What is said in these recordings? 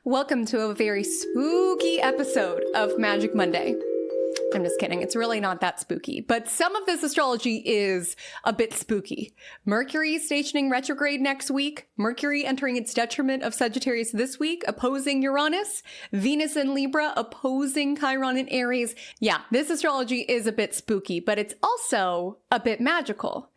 Welcome to a very spooky episode of Magic Monday. I'm just kidding. It's really not that spooky, but some of this astrology is a bit spooky. Mercury stationing retrograde next week, Mercury entering its detriment of Sagittarius this week, opposing Uranus, Venus in Libra opposing Chiron in Aries. Yeah, this astrology is a bit spooky, but it's also a bit magical.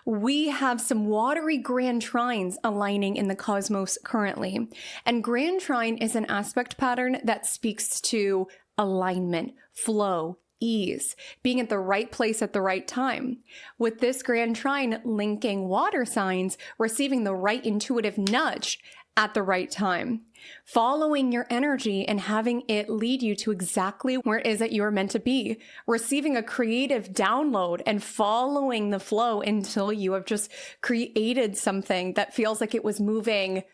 We have some watery grand trines aligning in the cosmos currently. And grand trine is an aspect pattern that speaks to alignment, flow, ease, being at the right place at the right time. With this grand trine linking water signs, receiving the right intuitive nudge at the right time, following your energy and having it lead you to exactly where it is that you are meant to be, receiving a creative download and following the flow until you have just created something that feels like it was moving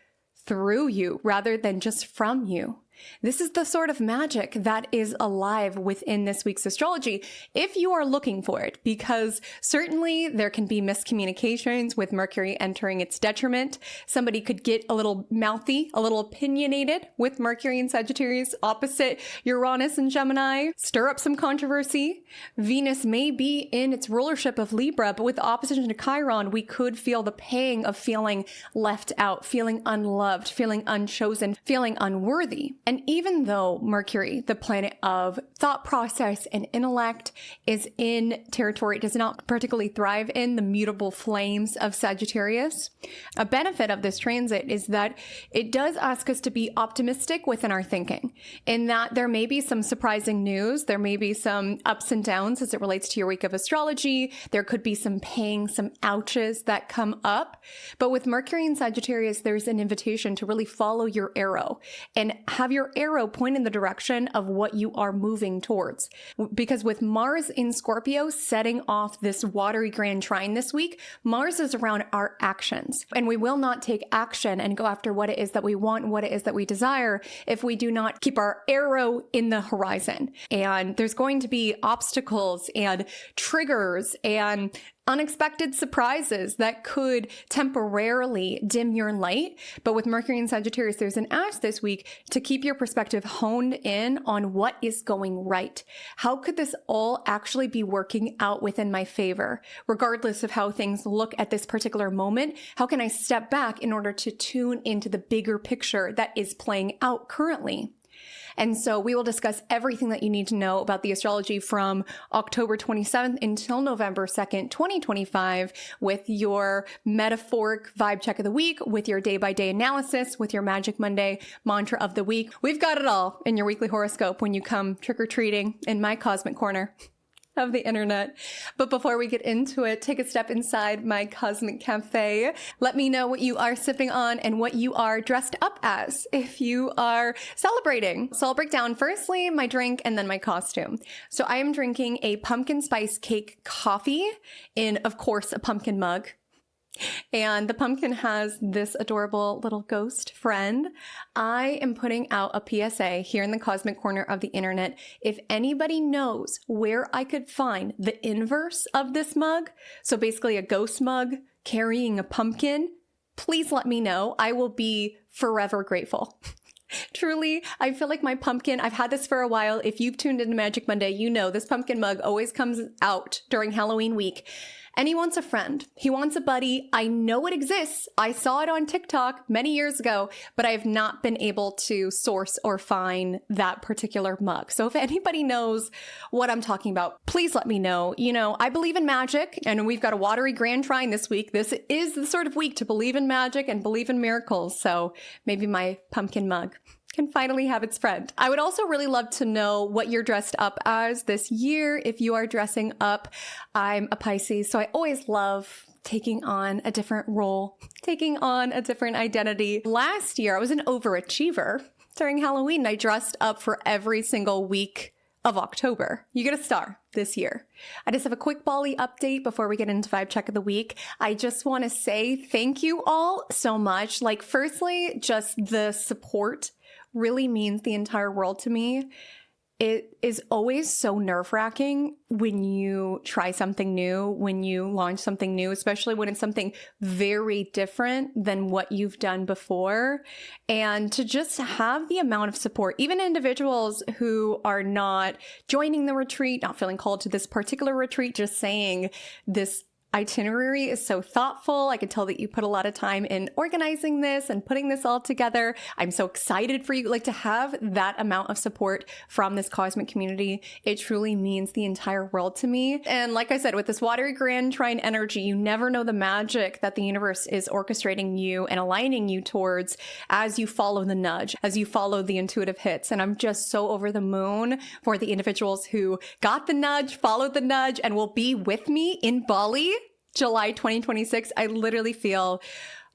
through you rather than just from you. This is the sort of magic that is alive within this week's astrology if you are looking for it, because certainly there can be miscommunications with Mercury entering its detriment. Somebody could get a little mouthy, a little opinionated with Mercury and Sagittarius opposite Uranus and Gemini, stir up some controversy. Venus may be in its rulership of Libra, but with opposition to Chiron, we could feel the pang of feeling left out, feeling unloved, feeling unchosen, feeling unworthy. And even though Mercury, the planet of thought process and intellect, is in territory it does not particularly thrive in, the mutable flames of Sagittarius, a benefit of this transit is that it does ask us to be optimistic within our thinking, in that there may be some surprising news, there may be some ups and downs as it relates to your week of astrology, there could be some pangs, some ouches that come up, but with Mercury and Sagittarius, there's an invitation to really follow your arrow and have your arrow point in the direction of what you are moving towards. Because with Mars in Scorpio setting off this watery grand trine this week, Mars is around our actions. And we will not take action and go after what it is that we want, what it is that we desire, if we do not keep our arrow in the horizon. And there's going to be obstacles and triggers and unexpected surprises that could temporarily dim your light. But with Mercury and Sagittarius, there's an ask this week to keep your perspective honed in on what is going right. How could this all actually be working out within my favor? Regardless of how things look at this particular moment, how can I step back in order to tune into the bigger picture that is playing out currently? And so we will discuss everything that you need to know about the astrology from October 27th until November 2nd, 2025, with your metaphoric vibe check of the week, with your day-by-day analysis, with your Magic Monday mantra of the week. We've got it all in your weekly horoscope when you come trick-or-treating in my cosmic corner of the internet. But before we get into it, take a step inside my cosmic cafe. Let me know what you are sipping on and what you are dressed up as if you are celebrating. So I'll break down firstly my drink and then my costume. So I am drinking a pumpkin spice cake coffee in, of course, a pumpkin mug. And the pumpkin has this adorable little ghost friend. I am putting out a PSA here in the cosmic corner of the internet. If anybody knows where I could find the inverse of this mug, so basically a ghost mug carrying a pumpkin, please let me know. I will be forever grateful. Truly, I feel like my pumpkin, I've had this for a while. If you've tuned into Magic Monday, you know this pumpkin mug always comes out during Halloween week. And he wants a friend. He wants a buddy. I know it exists. I saw it on TikTok many years ago, but I have not been able to source or find that particular mug. So if anybody knows what I'm talking about, please let me know. You know, I believe in magic, and we've got a watery grand trine this week. This is the sort of week to believe in magic and believe in miracles. So maybe my pumpkin mug can finally have its friend. I would also really love to know what you're dressed up as this year. If you are dressing up, I'm a Pisces, so I always love taking on a different role, taking on a different identity. Last year, I was an overachiever. During Halloween, I dressed up for every single week of October. You get a star this year. I just have a quick Bali update before we get into Vibe Check of the Week. I just want to say thank you all so much. Like, firstly, just the support really means the entire world to me. it is always so nerve-wracking when you try something new, when you launch something new, especially when it's something very different than what you've done before. And to just have the amount of support, even individuals who are not joining the retreat, not feeling called to this particular retreat, just saying this itinerary is so thoughtful. I can tell that you put a lot of time in organizing this and putting this all together. I'm so excited for you. Like, to have that amount of support from this cosmic community, it truly means the entire world to me. And like I said, with this watery grand trine energy, you never know the magic that the universe is orchestrating you and aligning you towards as you follow the nudge, as you follow the intuitive hits. And I'm just so over the moon for the individuals who got the nudge, followed the nudge, and will be with me in Bali July 2026. I literally feel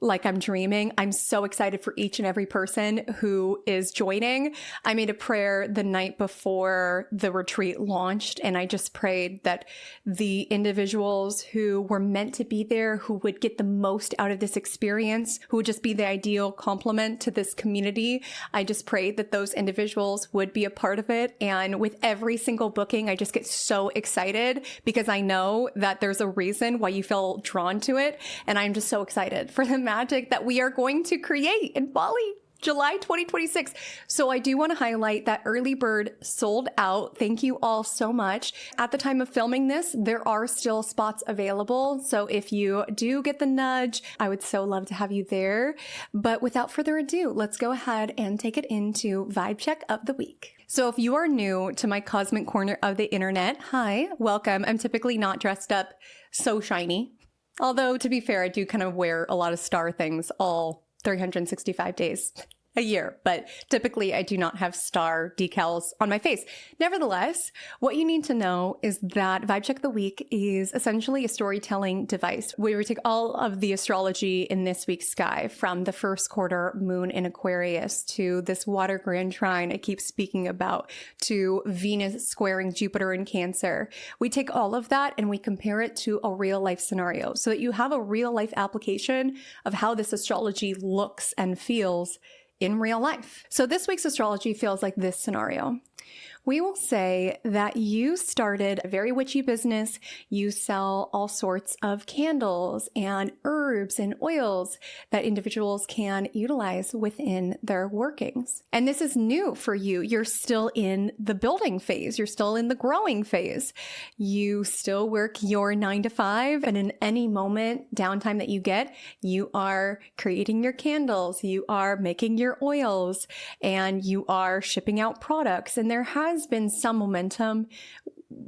like I'm dreaming. I'm so excited for each and every person who is joining. I made a prayer the night before the retreat launched, and I just prayed that the individuals who were meant to be there, who would get the most out of this experience, who would just be the ideal complement to this community, I just prayed that those individuals would be a part of it. And with every single booking, I just get so excited because I know that there's a reason why you feel drawn to it. And I'm just so excited for the magic that we are going to create in Bali, July 2026. So I do want to highlight that early bird sold out. Thank you all so much. At the time of filming this, there are still spots available. So if you do get the nudge, I would so love to have you there. But without further ado, let's go ahead and take it into Vibe Check of the Week. So if you are new to my cosmic corner of the internet, hi, welcome. I'm typically not dressed up so shiny. Although, to be fair, I do kind of wear a lot of star things all 365 days a year, but typically I do not have star decals on my face. Nevertheless, what you need to know is that Vibe Check of the Week is essentially a storytelling device where we take all of the astrology in this week's sky, from the first quarter moon in Aquarius to this water grand trine I keep speaking about, to Venus squaring Jupiter in Cancer. We take all of that and we compare it to a real life scenario so that you have a real life application of how this astrology looks and feels in real life. So this week's astrology feels like this scenario. We will say that you started a very witchy business. You sell all sorts of candles and herbs and oils that individuals can utilize within their workings. And this is new for you. You're still in the building phase. You're still in the growing phase. You still work your 9 to 5, and in any moment, downtime that you get, you are creating your candles, you are making your oils, and you are shipping out products. And there has been some momentum.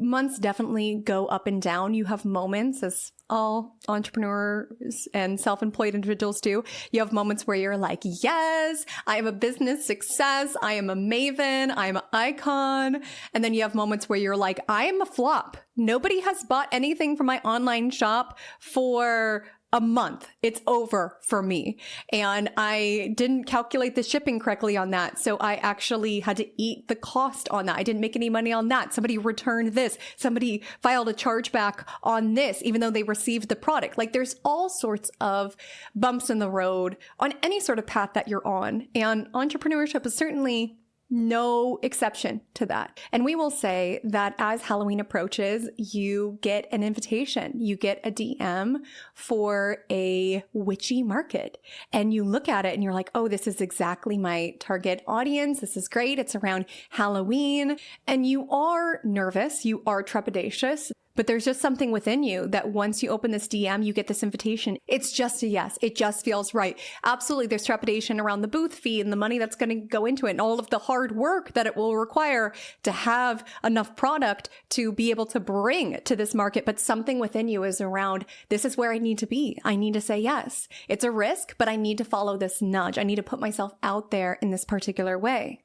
Months definitely go up and down. You have moments, as all entrepreneurs and self-employed individuals do. You have moments where you're like, yes, I am a business success. I am a maven. I'm an icon. And then you have moments where you're like, I am a flop. Nobody has bought anything from my online shop for a month. It's over for me. And I didn't calculate the shipping correctly on that. So I actually had to eat the cost on that. I didn't make any money on that. Somebody returned this. Somebody filed a chargeback on this, even though they received the product. Like, there's all sorts of bumps in the road on any sort of path that you're on. And entrepreneurship is certainly no exception to that. And we will say that as Halloween approaches, you get an invitation, you get a DM for a witchy market. And you look at it and you're like, oh, this is exactly my target audience. This is great. It's around Halloween. And you are nervous, you are trepidatious. But there's just something within you that once you open this DM, you get this invitation. It's just a yes. It just feels right. Absolutely. There's trepidation around the booth fee and the money that's going to go into it and all of the hard work that it will require to have enough product to be able to bring to this market. But something within you is around, this is where I need to be. I need to say yes. It's a risk, but I need to follow this nudge. I need to put myself out there in this particular way.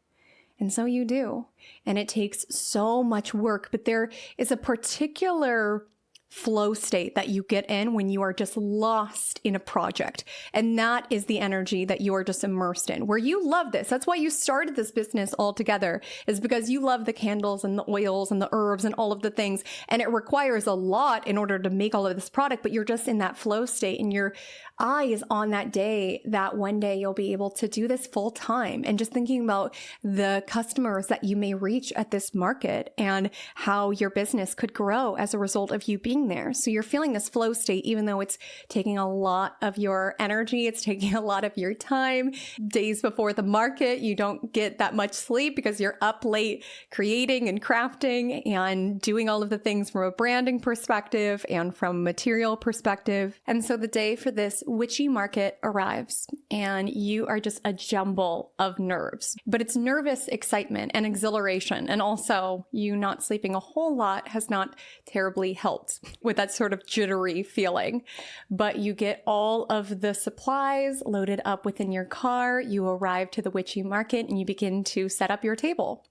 And so you do. And it takes so much work, but there is a particular flow state that you get in when you are just lost in a project. And that is the energy that you are just immersed in, where you love this. That's why you started this business altogether, is because you love the candles and the oils and the herbs and all of the things. And it requires a lot in order to make all of this product, but you're just in that flow state and you're eye is on that day that one day you'll be able to do this full time, and just thinking about the customers that you may reach at this market and how your business could grow as a result of you being there. So you're feeling this flow state, even though it's taking a lot of your energy, it's taking a lot of your time. Days before the market, you don't get that much sleep because you're up late creating and crafting and doing all of the things from a branding perspective and from a material perspective. And so the day for this witchy market arrives, and you are just a jumble of nerves. But it's nervous excitement and exhilaration, and also you not sleeping a whole lot has not terribly helped with that sort of jittery feeling. But you get all of the supplies loaded up within your car, you arrive to the witchy market, and you begin to set up your table.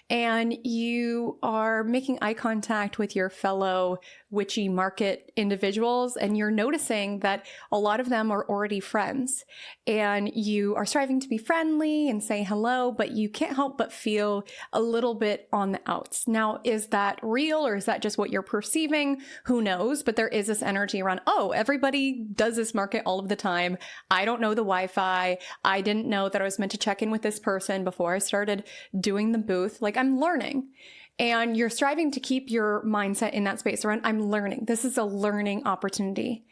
And you are making eye contact with your fellow witchy market individuals, and you're noticing that a lot of them are already friends, and you are striving to be friendly and say hello, but you can't help but feel a little bit on the outs. Now, is that real, or is that just what you're perceiving? Who knows? But there is this energy around, oh, everybody does this market all of the time. I don't know the Wi-Fi. I didn't know that I was meant to check in with this person before I started doing the booth. Like, I'm learning. And you're striving to keep your mindset in that space around, I'm learning. This is a learning opportunity.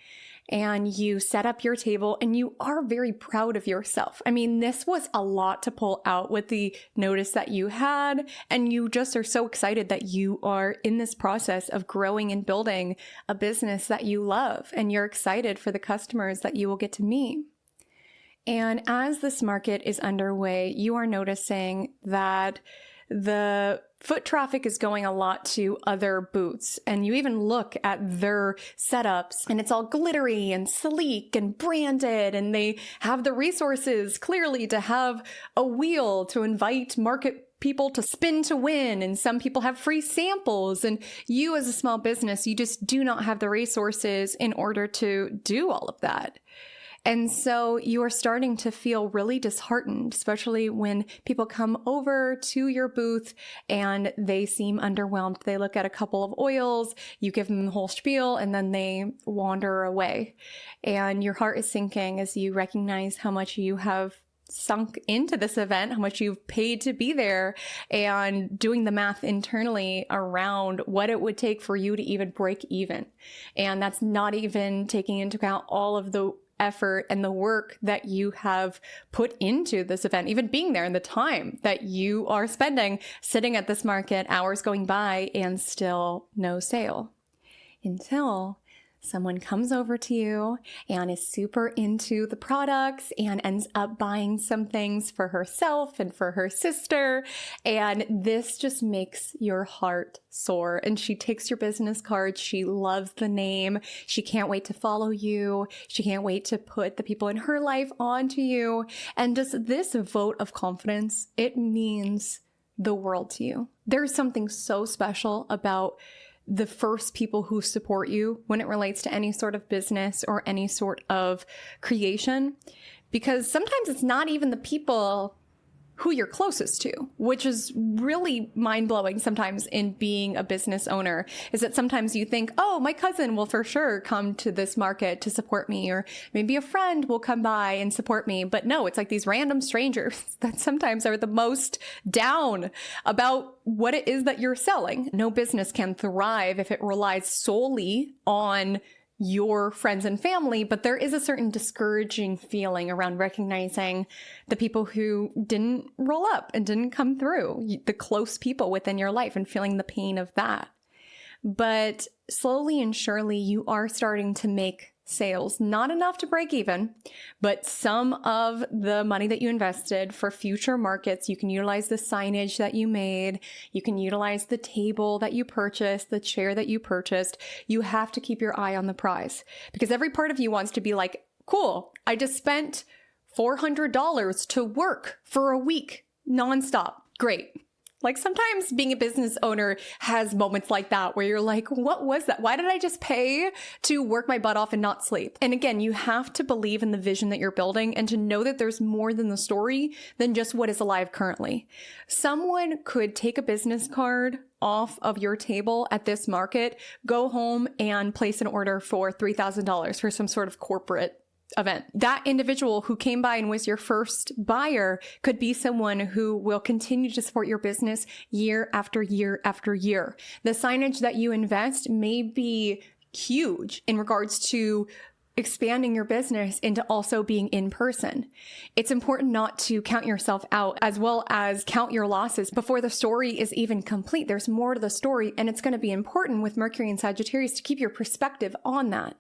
And you set up your table, and you are very proud of yourself. I mean, this was a lot to pull out with the notice that you had, and you just are so excited that you are in this process of growing and building a business that you love, and you're excited for the customers that you will get to meet. And as this market is underway, you are noticing that the foot traffic is going a lot to other booths, and you even look at their setups, and it's all glittery and sleek and branded, and they have the resources clearly to have a wheel to invite market people to spin to win, and some people have free samples, and you as a small business, you just do not have the resources in order to do all of that. And so you are starting to feel really disheartened, especially when people come over to your booth and they seem underwhelmed. They look at a couple of oils, you give them the whole spiel, and then they wander away. And your heart is sinking as you recognize how much you have sunk into this event, how much you've paid to be there, and doing the math internally around what it would take for you to even break even. And that's not even taking into account all of the effort and the work that you have put into this event, even being there, and the time that you are spending sitting at this market, hours going by, and still no sale. Until someone comes over to you and is super into the products and ends up buying some things for herself and for her sister. And this just makes your heart soar. And she takes your business card. She loves the name. She can't wait to follow you. She can't wait to put the people in her life onto you. And just this vote of confidence, it means the world to you. There's something so special about the first people who support you when it relates to any sort of business or any sort of creation, because sometimes it's not even the people who you're closest to, which is really mind-blowing sometimes in being a business owner, is that sometimes you think, oh, my cousin will for sure come to this market to support me, or maybe a friend will come by and support me. But no, it's like these random strangers that sometimes are the most down about what it is that you're selling. No business can thrive if it relies solely on your friends and family, but there is a certain discouraging feeling around recognizing the people who didn't roll up and didn't come through, the close people within your life, and feeling the pain of that. But slowly and surely, you are starting to make sales, not enough to break even, but some of the money that you invested for future markets. You can utilize the signage that you made. You can utilize the table that you purchased, the chair that you purchased. You have to keep your eye on the prize, because every part of you wants to be like, cool, I just spent $400 to work for a week nonstop. Great. Like, sometimes being a business owner has moments like that where you're like, what was that? Why did I just pay to work my butt off and not sleep? And again, you have to believe in the vision that you're building and to know that there's more than the story than just what is alive currently. Someone could take a business card off of your table at this market, go home and place an order for $3,000 for some sort of corporate event. That individual who came by and was your first buyer could be someone who will continue to support your business year after year after year. The signage that you invest may be huge in regards to expanding your business into also being in person. It's important not to count yourself out as well as count your losses before the story is even complete. There's more to the story, and it's going to be important with Mercury and Sagittarius to keep your perspective on that.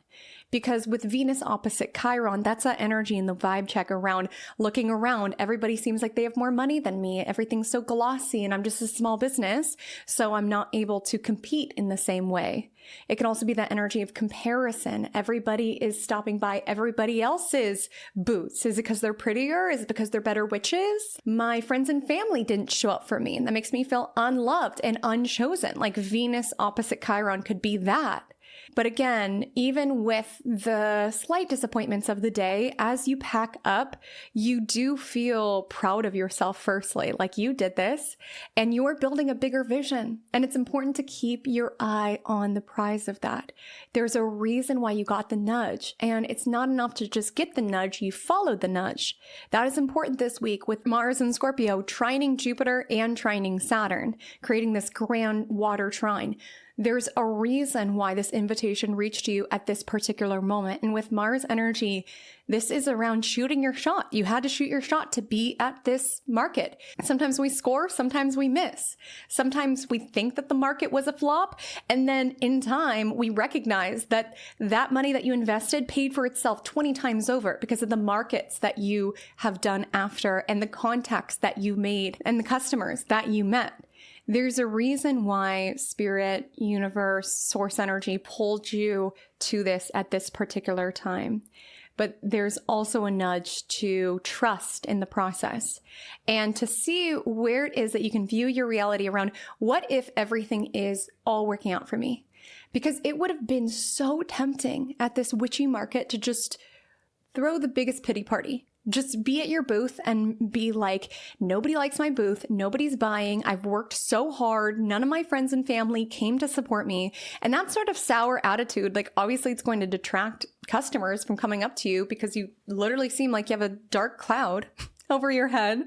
Because with Venus opposite Chiron, that's that energy in the vibe check around looking around. Everybody seems like they have more money than me. Everything's so glossy and I'm just a small business, so I'm not able to compete in the same way. It can also be that energy of comparison. Everybody is stopping by everybody else's booths. Is it because they're prettier? Is it because they're better witches? My friends and family didn't show up for me, and that makes me feel unloved and unchosen. Like Venus opposite Chiron could be that. But again, even with the slight disappointments of the day, as you pack up, you do feel proud of yourself firstly, like you did this, and you're building a bigger vision. And it's important to keep your eye on the prize of that. There's a reason why you got the nudge, and it's not enough to just get the nudge, you followed the nudge. That is important this week with Mars and Scorpio trining Jupiter and trining Saturn, creating this grand water trine. There's a reason why this invitation reached you at this particular moment. And with Mars energy, this is around shooting your shot. You had to shoot your shot to be at this market. Sometimes we score, sometimes we miss. Sometimes we think that the market was a flop, and then in time, we recognize that that money that you invested paid for itself 20 times over because of the markets that you have done after and the contacts that you made and the customers that you met. There's a reason why spirit, universe, source energy pulled you to this at this particular time. But there's also a nudge to trust in the process and to see where it is that you can view your reality around what if everything is all working out for me? Because it would have been so tempting at this witchy market to just throw the biggest pity party. Just be at your booth and be like, nobody likes my booth. Nobody's buying. I've worked so hard. None of my friends and family came to support me. And that sort of sour attitude, like obviously it's going to detract customers from coming up to you because you literally seem like you have a dark cloud over your head.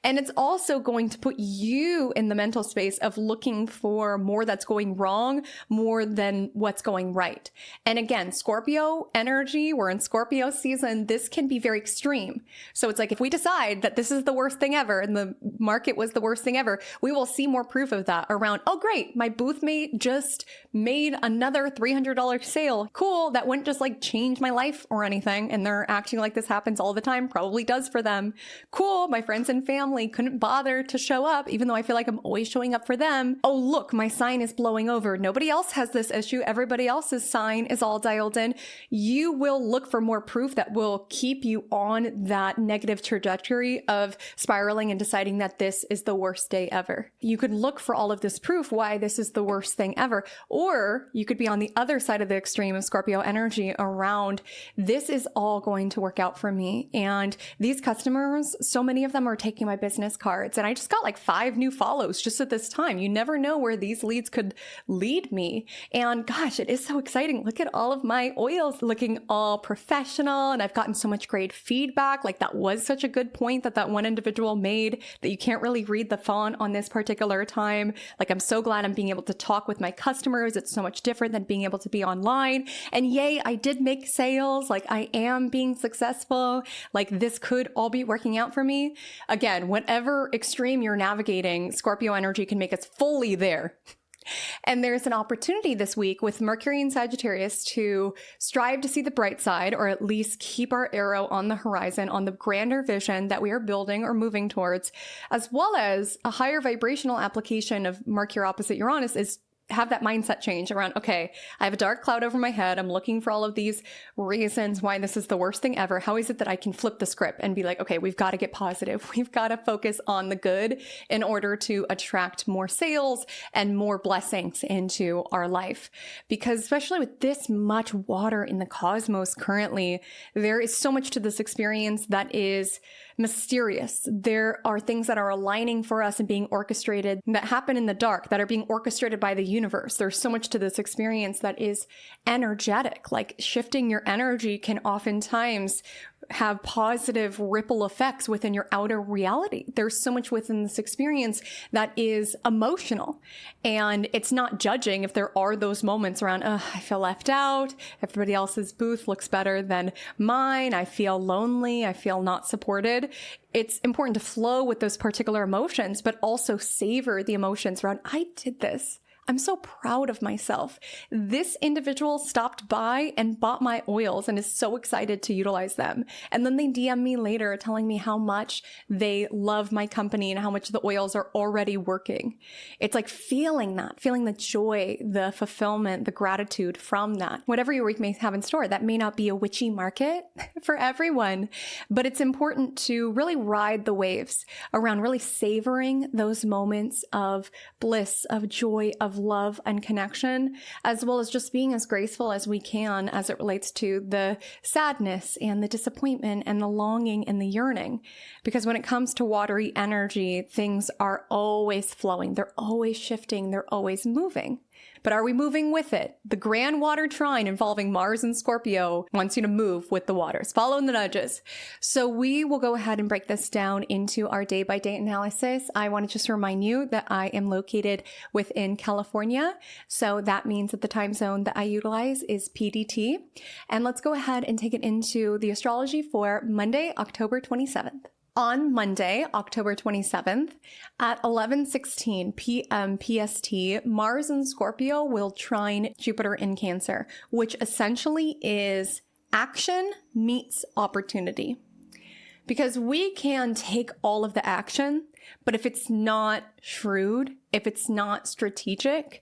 And it's also going to put you in the mental space of looking for more that's going wrong, more than what's going right. And again, Scorpio energy, we're in Scorpio season. This can be very extreme. So it's like, if we decide that this is the worst thing ever and the market was the worst thing ever, we will see more proof of that around, oh great, my booth mate just made another $300 sale. Cool. That wouldn't just like change my life or anything. And they're acting like this happens all the time. Probably does for them. Cool, my friends and family couldn't bother to show up, even though I feel like I'm always showing up for them. Oh, look, my sign is blowing over. Nobody else has this issue. Everybody else's sign is all dialed in. You will look for more proof that will keep you on that negative trajectory of spiraling and deciding that this is the worst day ever. You could look for all of this proof why this is the worst thing ever. Or you could be on the other side of the extreme of Scorpio energy around, this is all going to work out for me. And these customers, so many of them are taking my business cards, and I just got like 5 new follows just at this time. You never know where these leads could lead me. And gosh, it is so exciting. Look at all of my oils looking all professional, and I've gotten so much great feedback. Like that was such a good point that one individual made, that you can't really read the font on this particular time. Like I'm so glad I'm being able to talk with my customers. It's so much different than being able to be online. And yay, I did make sales. Like I am being successful. Like this could all be working out for me. Again, whatever extreme you're navigating, Scorpio energy can make us fully there. And there's an opportunity this week with Mercury and Sagittarius to strive to see the bright side, or at least keep our arrow on the horizon, on the grander vision that we are building or moving towards, as well as a higher vibrational application of Mercury opposite Uranus is have that mindset change around, okay, I have a dark cloud over my head. I'm looking for all of these reasons why this is the worst thing ever. How is it that I can flip the script and be like, okay, we've got to get positive. We've got to focus on the good in order to attract more sales and more blessings into our life. Because especially with this much water in the cosmos currently, there is so much to this experience that is mysterious. There are things that are aligning for us and being orchestrated that happen in the dark, that are being orchestrated by the universe. There's so much to this experience that is energetic. Like shifting your energy can oftentimes have positive ripple effects within your outer reality. There's so much within this experience that is emotional, and it's not judging if there are those moments around, I feel left out. Everybody else's booth looks better than mine. I feel lonely. I feel not supported. It's important to flow with those particular emotions, but also savor the emotions around, I did this. I'm so proud of myself. This individual stopped by and bought my oils and is so excited to utilize them. And then they DM me later telling me how much they love my company and how much the oils are already working. It's like feeling that, feeling the joy, the fulfillment, the gratitude from that. Whatever your week may have in store, that may not be a witchy market for everyone, but it's important to really ride the waves around really savoring those moments of bliss, of joy, of love and connection, as well as just being as graceful as we can as it relates to the sadness and the disappointment and the longing and the yearning. Because when it comes to watery energy, things are always flowing. They're always shifting. They're always moving. But are we moving with it? The grand water trine involving Mars and Scorpio wants you to move with the waters, follow the nudges. So we will go ahead and break this down into our day-by-day analysis. I want to just remind you that I am located within California. So that means that the time zone that I utilize is PDT. And let's go ahead and take it into the astrology for Monday, October 27th. On Monday, October 27th, at 11:16 p.m. PST, Mars in Scorpio will trine Jupiter in Cancer, which essentially is action meets opportunity. Because we can take all of the action, but if it's not shrewd, if it's not strategic,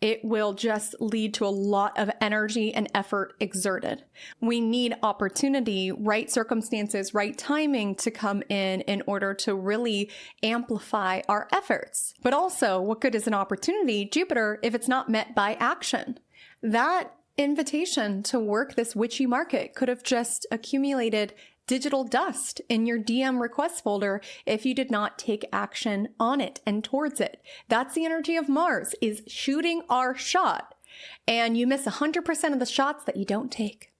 it will just lead to a lot of energy and effort exerted. We need opportunity, right circumstances, right timing to come in order to really amplify our efforts. But also, what good is an opportunity, Jupiter, if it's not met by action? That invitation to work this witchy market could have just accumulated digital dust in your DM request folder if you did not take action on it and towards it. That's the energy of Mars, is shooting our shot. And you miss 100% of the shots that you don't take.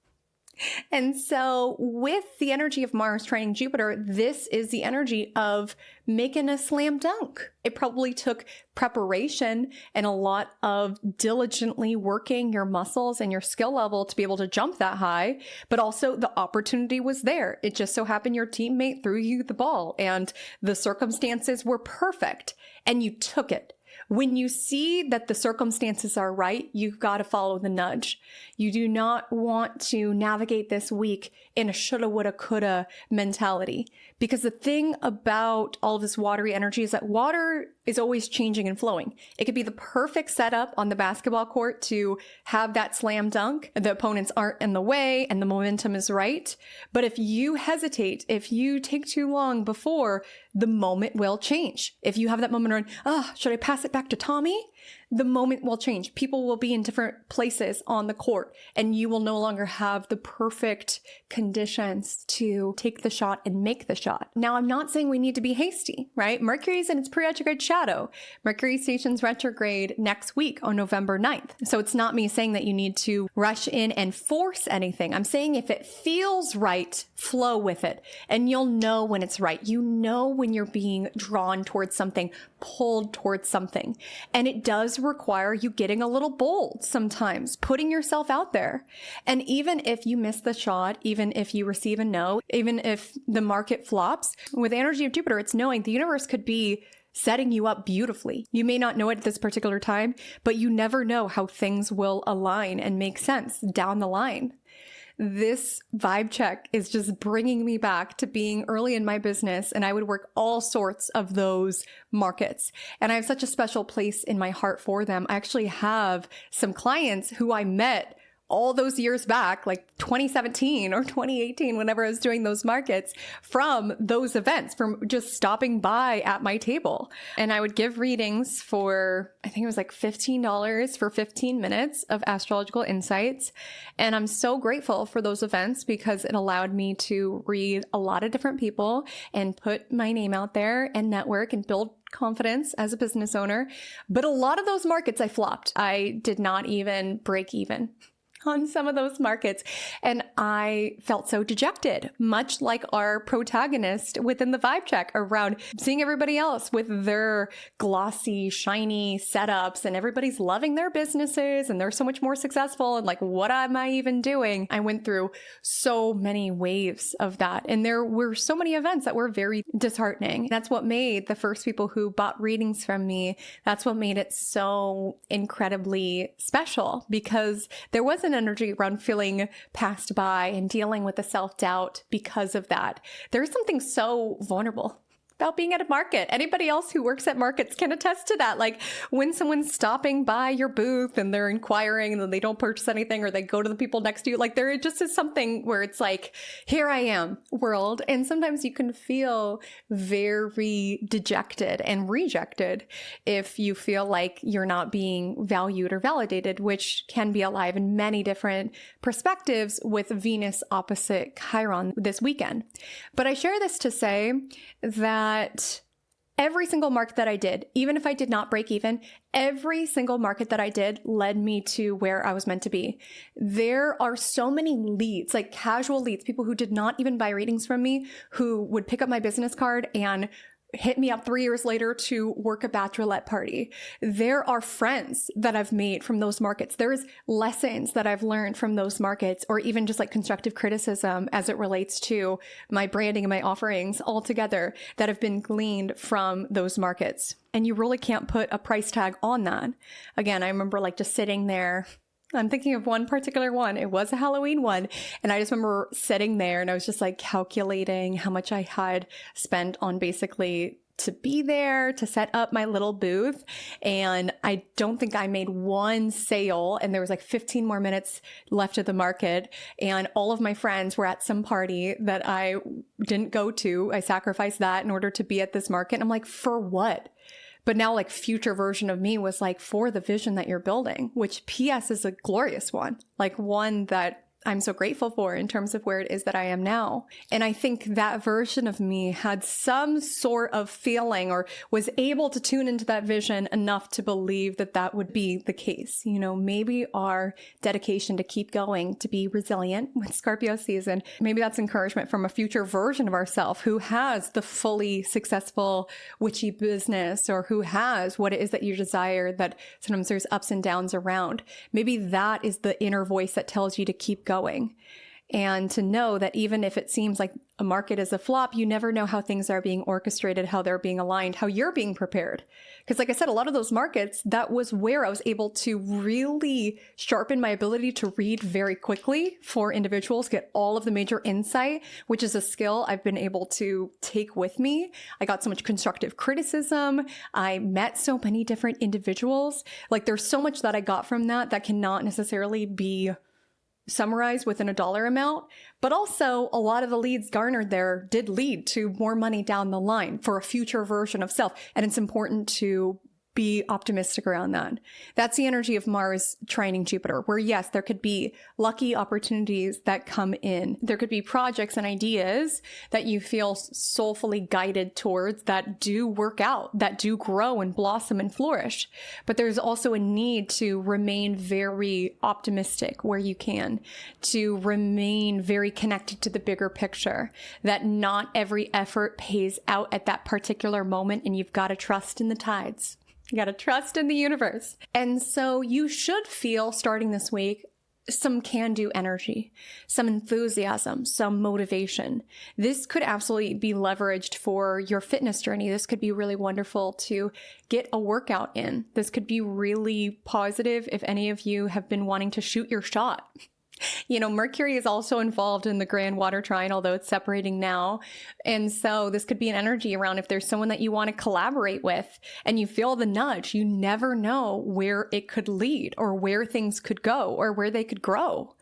And so with the energy of Mars trining Jupiter, this is the energy of making a slam dunk. It probably took preparation and a lot of diligently working your muscles and your skill level to be able to jump that high, but also the opportunity was there. It just so happened your teammate threw you the ball and the circumstances were perfect and you took it. When you see that the circumstances are right, you've got to follow the nudge. You do not want to navigate this week in a shoulda, woulda, coulda mentality. Because the thing about all of this watery energy is that water is always changing and flowing. It could be the perfect setup on the basketball court to have that slam dunk. The opponents aren't in the way and the momentum is right. But if you hesitate, if you take too long before, the moment will change. If you have that moment around, should I pass it back to Tommy? The moment will change. People will be in different places on the court and you will no longer have the perfect conditions to take the shot and make the shot. Now, I'm not saying we need to be hasty, right? Mercury's in its pre-retrograde shadow. Mercury stations retrograde next week on November 9th. So it's not me saying that you need to rush in and force anything. I'm saying if it feels right, flow with it and you'll know when it's right. You know when you're being drawn towards something, pulled towards something. And it does require you getting a little bold sometimes, putting yourself out there. And even if you miss the shot, even if you receive a no, even if the market flops, with the energy of Jupiter, it's knowing the universe could be setting you up beautifully. You may not know it at this particular time, but you never know how things will align and make sense down the line. This vibe check is just bringing me back to being early in my business, and I would work all sorts of those markets. And I have such a special place in my heart for them. I actually have some clients who I met all those years back, like 2017 or 2018, whenever I was doing those markets, from those events, from just stopping by at my table. And I would give readings for, I think it was like $15 for 15 minutes of astrological insights. And I'm so grateful for those events because it allowed me to read a lot of different people and put my name out there and network and build confidence as a business owner. But a lot of those markets I flopped. I did not even break even on some of those markets. And I felt so dejected, much like our protagonist within the vibe check around seeing everybody else with their glossy, shiny setups and everybody's loving their businesses and they're so much more successful. And like, what am I even doing? I went through so many waves of that. And there were so many events that were very disheartening. That's what made the first people who bought readings from me, that's what made it so incredibly special, because there was an energy around feeling passed by and dealing with the self-doubt because of that. There's something so vulnerable about being at a market. Anybody else who works at markets can attest to that. Like when someone's stopping by your booth and they're inquiring and then they don't purchase anything, or they go to the people next to you, like there just is something where it's like, here I am, world. And sometimes you can feel very dejected and rejected if you feel like you're not being valued or validated, which can be alive in many different perspectives with Venus opposite Chiron this weekend. But I share this to say that every single market that I did, even if I did not break even, every single market that I did led me to where I was meant to be. There are so many leads, like casual leads, people who did not even buy readings from me, who would pick up my business card and hit me up 3 years later to work a bachelorette party. There are friends that I've made from those markets. There's lessons that I've learned from those markets, or even just like constructive criticism as it relates to my branding and my offerings altogether that have been gleaned from those markets. And you really can't put a price tag on that. Again, I remember like just sitting there. I'm thinking of one particular one. It was a Halloween one. And I just remember sitting there and I was just like calculating how much I had spent on basically to be there, to set up my little booth. And I don't think I made one sale. And there was like 15 more minutes left of the market. And all of my friends were at some party that I didn't go to. I sacrificed that in order to be at this market. And I'm like, for what? But now like future version of me was like, for the vision that you're building, which PS is a glorious one, like one that I'm so grateful for in terms of where it is that I am now. And I think that version of me had some sort of feeling, or was able to tune into that vision enough to believe that that would be the case. You know, maybe our dedication to keep going, to be resilient with Scorpio season, maybe that's encouragement from a future version of ourselves who has the fully successful witchy business, or who has what it is that you desire, that sometimes there's ups and downs around. Maybe that is the inner voice that tells you to keep going. And to know that even if it seems like a market is a flop, you never know how things are being orchestrated, how they're being aligned, how you're being prepared. Because like I said, a lot of those markets, that was where I was able to really sharpen my ability to read very quickly for individuals, get all of the major insight, which is a skill I've been able to take with me. I got so much constructive criticism. I met so many different individuals. Like there's so much that I got from that that cannot necessarily be summarized within a dollar amount, but also a lot of the leads garnered there did lead to more money down the line for a future version of self. And it's important to be optimistic around that. That's the energy of Mars trining Jupiter, where yes, there could be lucky opportunities that come in. There could be projects and ideas that you feel soulfully guided towards that do work out, that do grow and blossom and flourish. But there's also a need to remain very optimistic where you can, to remain very connected to the bigger picture, that not every effort pays out at that particular moment, and you've got to trust in the tides. You got to trust in the universe. And so you should feel, starting this week, some can-do energy, some enthusiasm, some motivation. This could absolutely be leveraged for your fitness journey. This could be really wonderful to get a workout in. This could be really positive if any of you have been wanting to shoot your shot Mercury is also involved in the grand water trine, although it's separating now. And so this could be an energy around if there's someone that you want to collaborate with and you feel the nudge, you never know where it could lead or where things could go or where they could grow.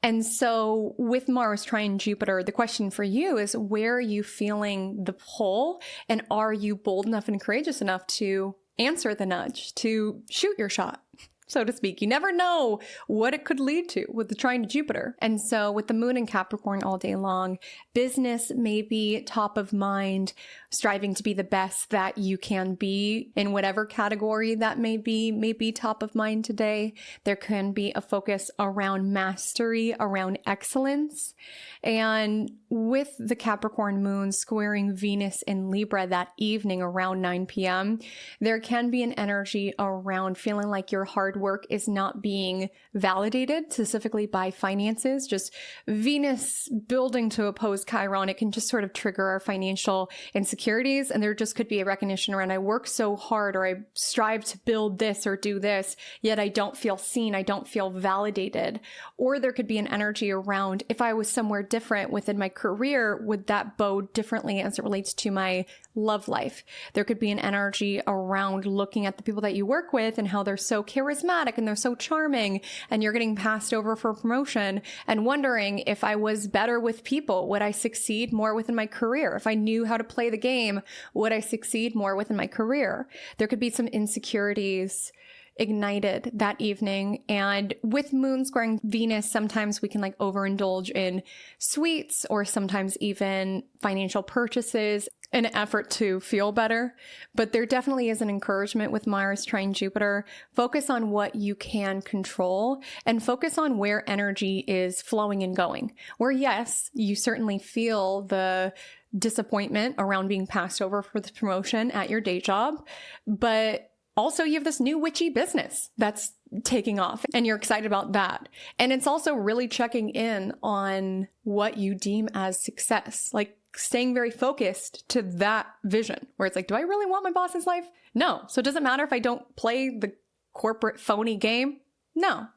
And so with Mars trine Jupiter, the question for you is, where are you feeling the pull? And are you bold enough and courageous enough to answer the nudge, to shoot your shot, so to speak? You never know what it could lead to with the trine to Jupiter. And so with the moon in Capricorn all day long, business may be top of mind, striving to be the best that you can be in whatever category that may be top of mind today. There can be a focus around mastery, around excellence. And with the Capricorn moon squaring Venus in Libra that evening around 9 p.m., there can be an energy around feeling like your hard work is not being validated, specifically by finances. Just Venus building to oppose Chiron, it can just sort of trigger our financial insecurities. And there just could be a recognition around, I work so hard, or I strive to build this or do this, yet I don't feel seen, I don't feel validated. Or there could be an energy around, if I was somewhere different within my career, would that bode differently as it relates to my love life? There could be an energy around looking at the people that you work with and how they're so charismatic and they're so charming, and you're getting passed over for promotion and wondering, if I was better with people, would I succeed more within my career? If I knew how to play the game, would I succeed more within my career? There could be some insecurities ignited that evening. And with moon squaring Venus, sometimes we can overindulge in sweets or sometimes even financial purchases in an effort to feel better. But there definitely is an encouragement with Mars trine Jupiter. Focus on what you can control and focus on where energy is flowing and going. Where, yes, you certainly feel the disappointment around being passed over for the promotion at your day job, but also you have this new witchy business that's taking off and you're excited about that. And it's also really checking in on what you deem as success, staying very focused to that vision where it's do I really want my boss's life? No. So it doesn't matter if I don't play the corporate phony game. No.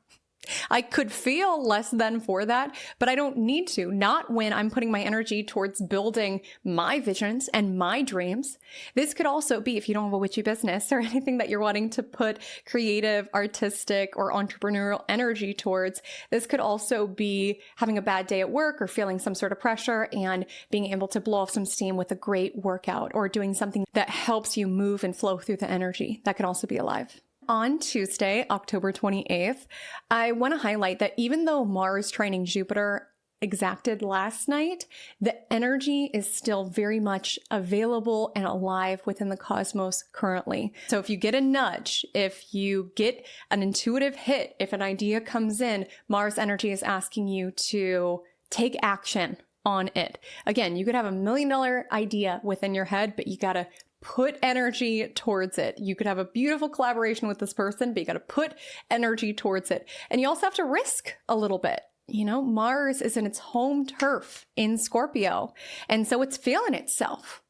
I could feel less than for that, but I don't need to. Not when I'm putting my energy towards building my visions and my dreams. This could also be, if you don't have a witchy business or anything that you're wanting to put creative, artistic, or entrepreneurial energy towards, this could also be having a bad day at work or feeling some sort of pressure and being able to blow off some steam with a great workout or doing something that helps you move and flow through the energy. That can also be alive. On Tuesday, October 28th, I want to highlight that even though Mars trining Jupiter exacted last night, the energy is still very much available and alive within the cosmos currently. So if you get a nudge, if you get an intuitive hit, if an idea comes in, Mars energy is asking you to take action on it. Again, you could have $1 million idea within your head, but you got to put energy towards it. You could have a beautiful collaboration with this person, but you got to put energy towards it. And you also have to risk a little bit. Mars is in its home turf in Scorpio. And so it's feeling itself.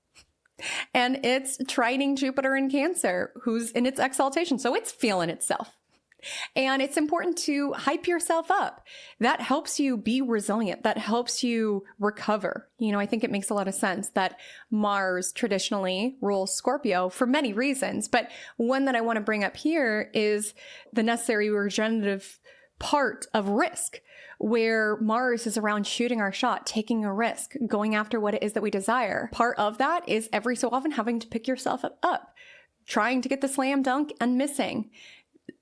And it's trining Jupiter in Cancer, who's in its exaltation. So it's feeling itself. And it's important to hype yourself up. That helps you be resilient. That helps you recover. I think it makes a lot of sense that Mars traditionally rules Scorpio for many reasons. But one that I want to bring up here is the necessary regenerative part of risk, where Mars is around shooting our shot, taking a risk, going after what it is that we desire. Part of that is every so often having to pick yourself up, trying to get the slam dunk and missing.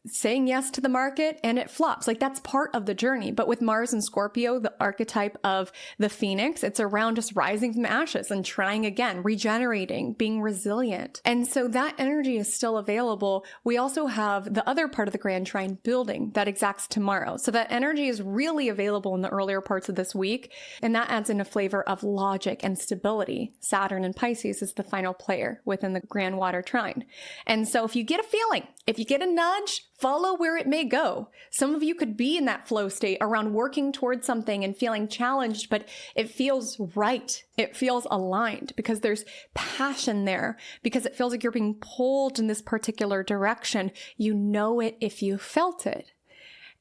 Saying yes to the market and it flops. That's part of the journey. But with Mars and Scorpio, the archetype of the phoenix, it's around just rising from ashes and trying again, regenerating, being resilient. And so that energy is still available. We also have the other part of the grand trine building that exacts tomorrow. So that energy is really available in the earlier parts of this week. And that adds in a flavor of logic and stability. Saturn and Pisces is the final player within the grand water trine. And so if you get a feeling, if you get a nudge, follow where it may go. Some of you could be in that flow state around working towards something and feeling challenged, but it feels right. It feels aligned because there's passion there, because it feels like you're being pulled in this particular direction. You know it if you felt it.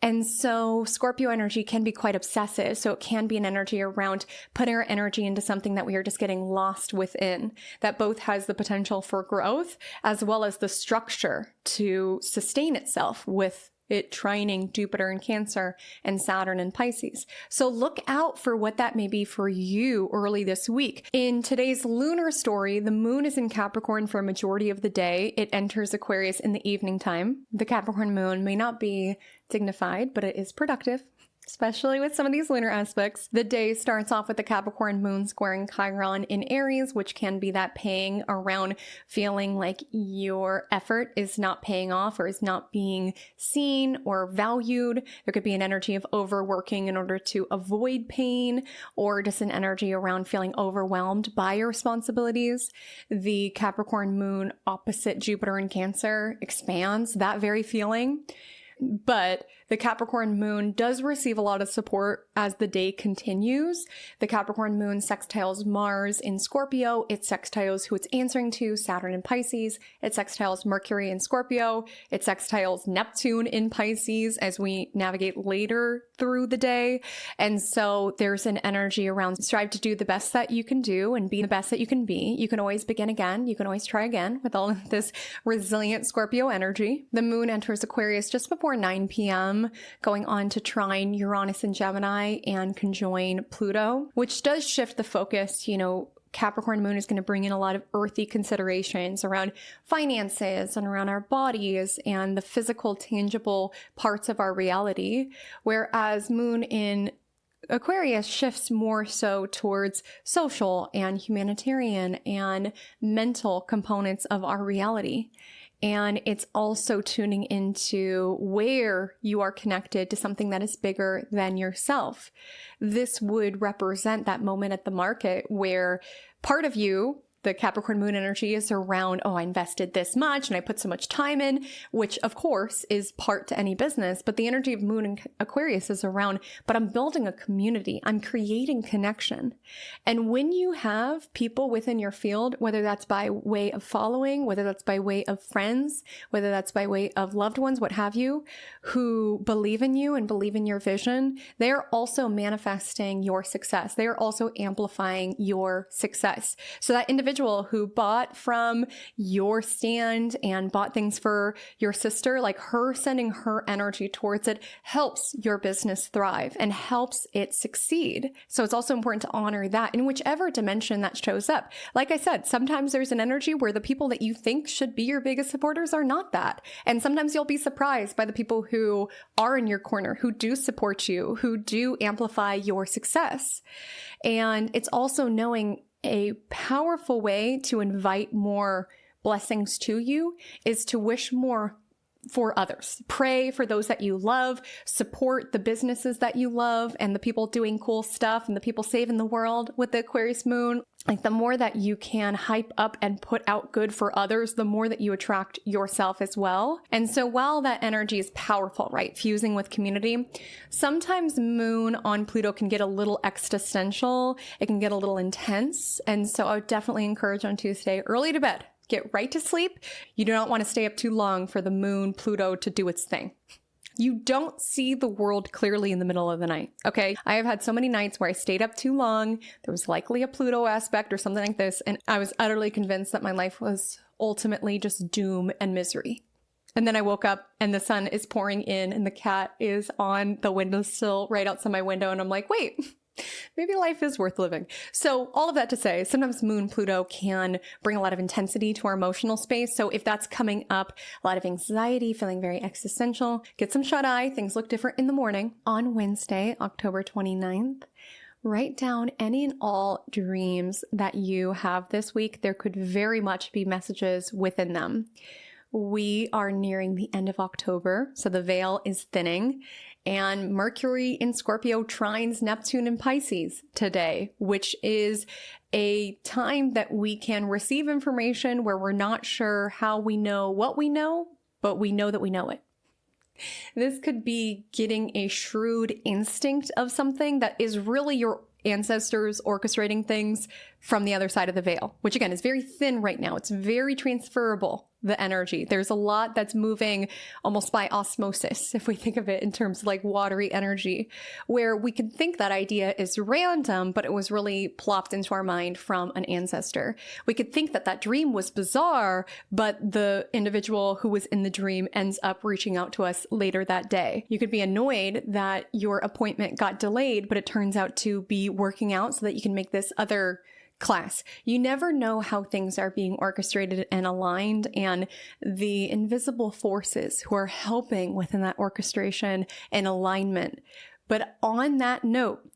And so Scorpio energy can be quite obsessive. So it can be an energy around putting our energy into something that we are just getting lost within, that both has the potential for growth as well as the structure to sustain itself, with it trining Jupiter in Cancer and Saturn in Pisces. So look out for what that may be for you early this week. In today's lunar story, the moon is in Capricorn for a majority of the day. It enters Aquarius in the evening time. The Capricorn moon may not be dignified, but it is productive, especially with some of these lunar aspects. The day starts off with the Capricorn moon squaring Chiron in Aries, which can be that pang around feeling like your effort is not paying off or is not being seen or valued. There could be an energy of overworking in order to avoid pain, or just an energy around feeling overwhelmed by your responsibilities. The Capricorn moon opposite Jupiter in Cancer expands that very feeling. But the Capricorn moon does receive a lot of support as the day continues. The Capricorn moon sextiles Mars in Scorpio. It sextiles who it's answering to, Saturn in Pisces. It sextiles Mercury in Scorpio. It sextiles Neptune in Pisces as we navigate later through the day. And so there's an energy around strive to do the best that you can do and be the best that you can be. You can always begin again. You can always try again with all of this resilient Scorpio energy. The moon enters Aquarius just before 9 p.m., going on to trine Uranus and Gemini and conjoin Pluto, which does shift the focus. Capricorn moon is going to bring in a lot of earthy considerations around finances and around our bodies and the physical, tangible parts of our reality, whereas moon in Aquarius shifts more so towards social and humanitarian and mental components of our reality. And it's also tuning into where you are connected to something that is bigger than yourself. This would represent that moment at the market where part of you, the Capricorn moon energy, is around, I invested this much and I put so much time in, which of course is part to any business. But the energy of moon in Aquarius is around, but I'm building a community. I'm creating connection. And when you have people within your field, whether that's by way of following, whether that's by way of friends, whether that's by way of loved ones, what have you, who believe in you and believe in your vision, they are also manifesting your success. They are also amplifying your success. So that individual who bought from your stand and bought things for your sister, like her sending her energy towards it helps your business thrive and helps it succeed. So it's also important to honor that in whichever dimension that shows up. Like I said, sometimes there's an energy where the people that you think should be your biggest supporters are not that. And sometimes you'll be surprised by the people who are in your corner, who do support you, who do amplify your success. And it's also knowing a powerful way to invite more blessings to you is to wish more for others. Pray for those that you love, support the businesses that you love and the people doing cool stuff and the people saving the world with the Aquarius moon. Like, the more that you can hype up and put out good for others, the more that you attract yourself as well. And so while that energy is powerful, right, fusing with community, sometimes moon on Pluto can get a little existential. It can get a little intense. And so I would definitely encourage on Tuesday, early to bed, get right to sleep. You do not want to stay up too long for the moon Pluto to do its thing. You don't see the world clearly in the middle of the night, okay? I have had so many nights where I stayed up too long. There was likely a Pluto aspect or something like this, and I was utterly convinced that my life was ultimately just doom and misery. And then I woke up and the sun is pouring in and the cat is on the windowsill right outside my window, and I'm like, wait, maybe life is worth living. So all of that to say, sometimes moon Pluto can bring a lot of intensity to our emotional space. So if that's coming up, a lot of anxiety, feeling very existential, get some shut eye. Things look different in the morning. On Wednesday, October 29th, write down any and all dreams that you have this week. There could very much be messages within them. We are nearing the end of October, so the veil is thinning. And Mercury in Scorpio trines Neptune in Pisces today, which is a time that we can receive information where we're not sure how we know what we know, but we know that we know it. This could be getting a shrewd instinct of something that is really your ancestors orchestrating things from the other side of the veil, which again is very thin right now. It's very transferable, the energy. There's a lot that's moving almost by osmosis, if we think of it in terms of like watery energy, where we could think that idea is random, but it was really plopped into our mind from an ancestor. We could think that that dream was bizarre, but the individual who was in the dream ends up reaching out to us later that day. You could be annoyed that your appointment got delayed, but it turns out to be working out so that you can make this other class. You never know how things are being orchestrated and aligned, and the invisible forces who are helping within that orchestration and alignment. But on that note,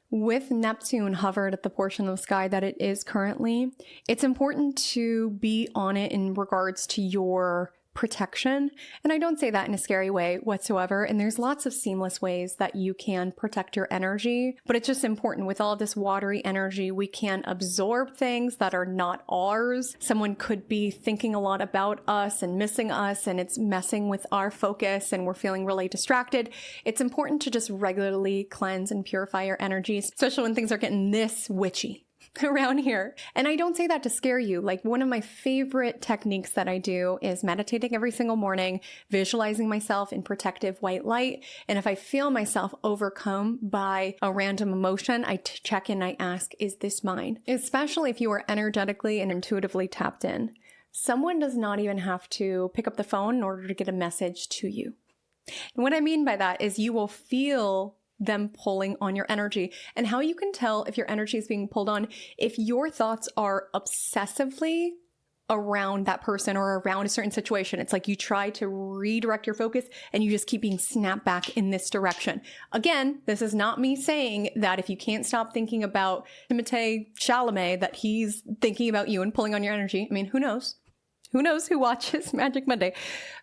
with Neptune hovered at the portion of the sky that it is currently, it's important to be on it in regards to your protection. And I don't say that in a scary way whatsoever. And there's lots of seamless ways that you can protect your energy. But it's just important with all of this watery energy, we can absorb things that are not ours. Someone could be thinking a lot about us and missing us, and it's messing with our focus and we're feeling really distracted. It's important to just regularly cleanse and purify your energies, especially when things are getting this witchy around here. And I don't say that to scare you. Like, one of my favorite techniques that I do is meditating every single morning, visualizing myself in protective white light. And if I feel myself overcome by a random emotion, I check in, I ask, is this mine? Especially if you are energetically and intuitively tapped in. Someone does not even have to pick up the phone in order to get a message to you. And what I mean by that is you will feel them pulling on your energy. And how you can tell if your energy is being pulled on, if your thoughts are obsessively around that person or around a certain situation. It's like you try to redirect your focus and you just keep being snapped back in this direction. Again, this is not me saying that if you can't stop thinking about Timothée Chalamet, that he's thinking about you and pulling on your energy. I mean, who knows? Who knows who watches Magic Monday?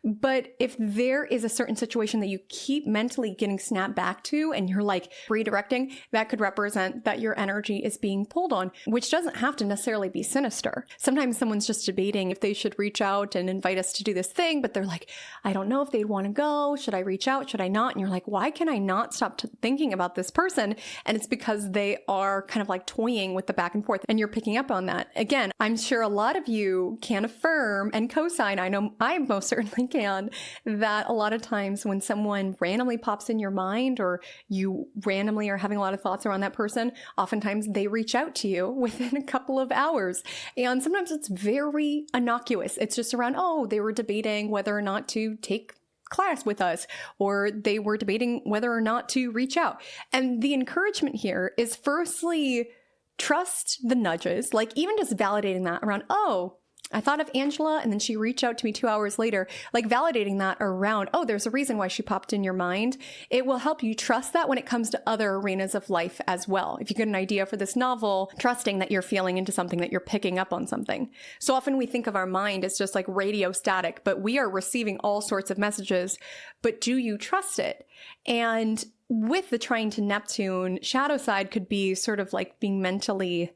But if there is a certain situation that you keep mentally getting snapped back to and you're like redirecting, that could represent that your energy is being pulled on, which doesn't have to necessarily be sinister. Sometimes someone's just debating if they should reach out and invite us to do this thing, but they're like, I don't know if they'd want to go. Should I reach out? Should I not? And you're like, why can I not stop thinking about this person? And it's because they are kind of like toying with the back and forth, and you're picking up on that. Again, I'm sure a lot of you can affirm and co-sign, I know I most certainly can, that a lot of times when someone randomly pops in your mind or you randomly are having a lot of thoughts around that person, oftentimes they reach out to you within a couple of hours. And sometimes it's very innocuous. It's just around, oh, they were debating whether or not to take class with us, or they were debating whether or not to reach out. And the encouragement here is firstly, trust the nudges, like even just validating that around, oh, I thought of Angela and then she reached out to me 2 hours later, like validating that around, oh, there's a reason why she popped in your mind. It will help you trust that when it comes to other arenas of life as well. If you get an idea for this novel, trusting that you're feeling into something, that you're picking up on something. So often we think of our mind as just like radio static, but we are receiving all sorts of messages. But do you trust it? And with the trine to Neptune, shadow side could be sort of like being mentally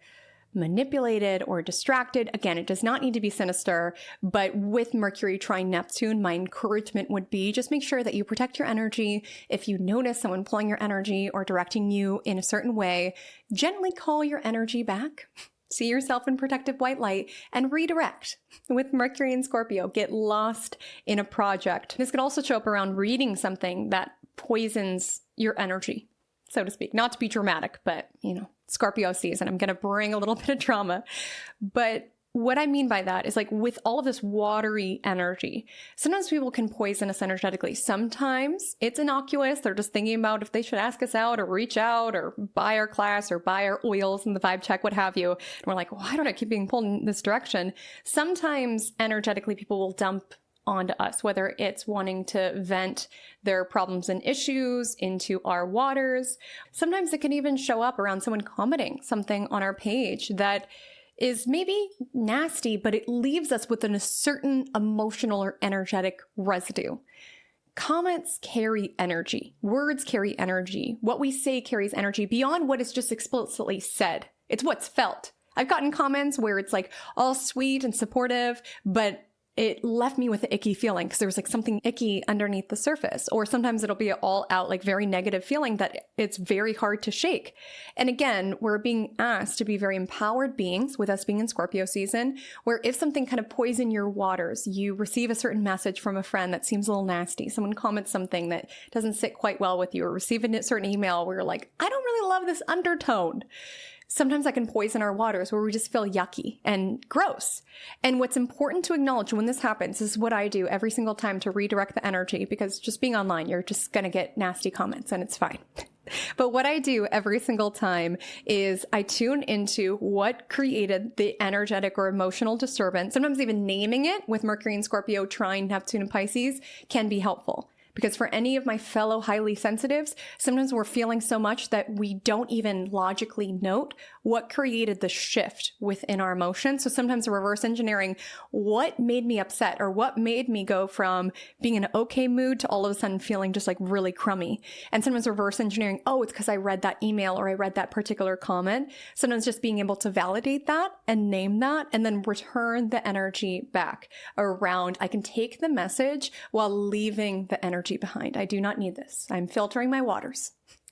manipulated or distracted. Again, it does not need to be sinister, but with Mercury trine Neptune, my encouragement would be just make sure that you protect your energy. If you notice someone pulling your energy or directing you in a certain way, gently call your energy back. See yourself in protective white light and redirect. With Mercury and Scorpio, get lost in a project. This could also show up around reading something that poisons your energy, so to speak. Not to be dramatic, but Scorpio season, I'm going to bring a little bit of drama. But what I mean by that is like with all of this watery energy, sometimes people can poison us energetically. Sometimes it's innocuous. They're just thinking about if they should ask us out or reach out or buy our class or buy our oils in the vibe check, what have you. And we're like, why don't I keep being pulled in this direction? Sometimes energetically people will dump onto us, whether it's wanting to vent their problems and issues into our waters. Sometimes it can even show up around someone commenting something on our page that is maybe nasty, but it leaves us with a certain emotional or energetic residue. Comments carry energy. Words carry energy. What we say carries energy beyond what is just explicitly said. It's what's felt. I've gotten comments where it's like all sweet and supportive, but it left me with an icky feeling because there was like something icky underneath the surface. Or sometimes it'll be an all out, like very negative feeling that it's very hard to shake. And again, we're being asked to be very empowered beings with us being in Scorpio season, where if something kind of poison your waters, you receive a certain message from a friend that seems a little nasty, someone comments something that doesn't sit quite well with you, or receive a certain email where you're like, I don't really love this undertone. Sometimes that can poison our waters where we just feel yucky and gross. And what's important to acknowledge when this happens is what I do every single time to redirect the energy, because just being online, you're just going to get nasty comments and it's fine. But what I do every single time is I tune into what created the energetic or emotional disturbance. Sometimes even naming it with Mercury and Scorpio, trine, Neptune and Pisces can be helpful. Because for any of my fellow highly sensitives, sometimes we're feeling so much that we don't even logically note what created the shift within our emotions. So sometimes reverse engineering what made me upset or what made me go from being in an okay mood to all of a sudden feeling just like really crummy. And sometimes reverse engineering, oh, it's because I read that email or I read that particular comment. Sometimes just being able to validate that and name that and then return the energy back around. I can take the message while leaving the energy behind. I do not need this. I'm filtering my waters,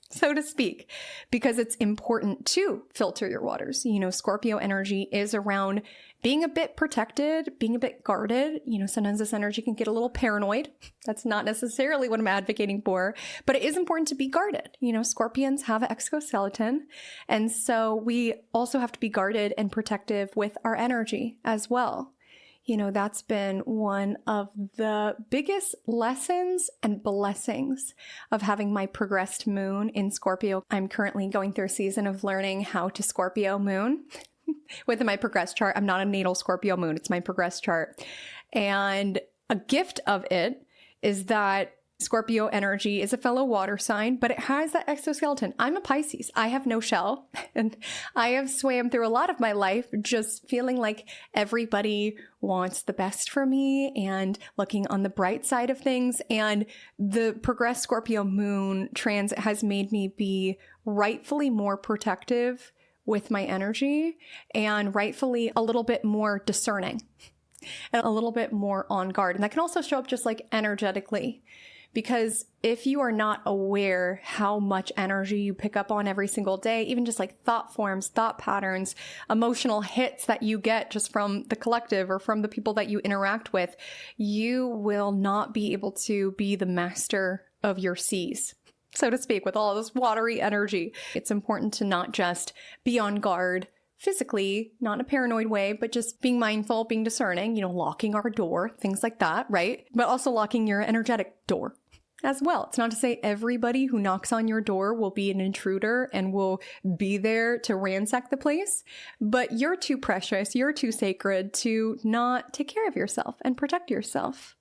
so to speak, because it's important to filter your waters. You know, Scorpio energy is around being a bit protected, being a bit guarded. You know, sometimes this energy can get a little paranoid. That's not necessarily what I'm advocating for, but it is important to be guarded. You know, Scorpions have an exoskeleton, and so we also have to be guarded and protective with our energy as well. You know, that's been one of the biggest lessons and blessings of having my progressed moon in Scorpio. I'm currently going through a season of learning how to Scorpio moon with my progressed chart. I'm not a natal Scorpio moon. It's my progressed chart. And a gift of it is that Scorpio energy is a fellow water sign, but it has that exoskeleton. I'm a Pisces. I have no shell. And I have swam through a lot of my life just feeling like everybody wants the best for me and looking on the bright side of things. And the progressed Scorpio moon transit has made me be rightfully more protective with my energy and rightfully a little bit more discerning and a little bit more on guard. And that can also show up just like energetically. Because if you are not aware how much energy you pick up on every single day, even just like thought forms, thought patterns, emotional hits that you get just from the collective or from the people that you interact with, you will not be able to be the master of your seas, so to speak, with all this watery energy. It's important to not just be on guard physically, not in a paranoid way, but just being mindful, being discerning, you know, locking our door, things like that, right? But also locking your energetic door as well. It's not to say everybody who knocks on your door will be an intruder and will be there to ransack the place, but you're too precious, you're too sacred to not take care of yourself and protect yourself.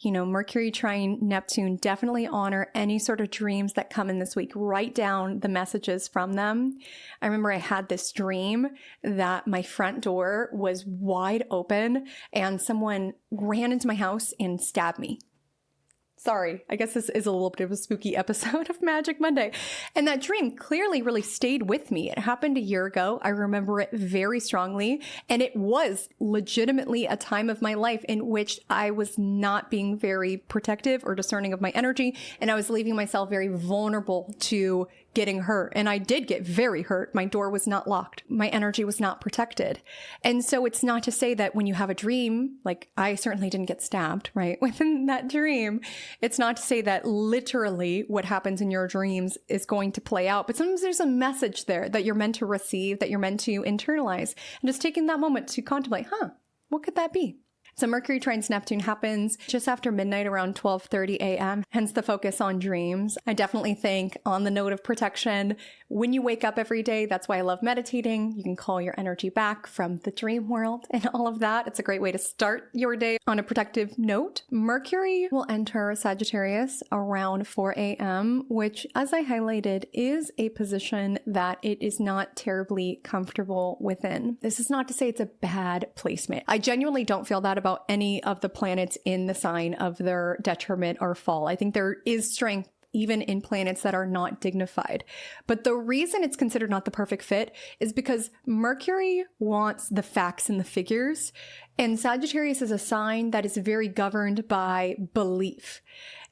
You know, Mercury trine Neptune, definitely honor any sort of dreams that come in this week. Write down the messages from them. I remember I had this dream that my front door was wide open and someone ran into my house and stabbed me. Sorry, I guess this is a little bit of a spooky episode of Magic Monday. And that dream clearly really stayed with me. It happened a year ago. I remember it very strongly. And it was legitimately a time of my life in which I was not being very protective or discerning of my energy. And I was leaving myself very vulnerable to getting hurt. And I did get very hurt. My door was not locked. My energy was not protected. And so it's not to say that when you have a dream, like I certainly didn't get stabbed, right? Within that dream, it's not to say that literally what happens in your dreams is going to play out, but sometimes there's a message there that you're meant to receive, that you're meant to internalize. And just taking that moment to contemplate, what could that be? So Mercury trines Neptune happens just after midnight around 12:30 a.m., hence the focus on dreams. I definitely think on the note of protection, when you wake up every day, that's why I love meditating. You can call your energy back from the dream world and all of that. It's a great way to start your day on a protective note. Mercury will enter Sagittarius around 4 a.m., which, as I highlighted, is a position that it is not terribly comfortable within. This is not to say it's a bad placement. I genuinely don't feel that about any of the planets in the sign of their detriment or fall. I think there is strength even in planets that are not dignified. But the reason it's considered not the perfect fit is because Mercury wants the facts and the figures, and Sagittarius is a sign that is very governed by belief.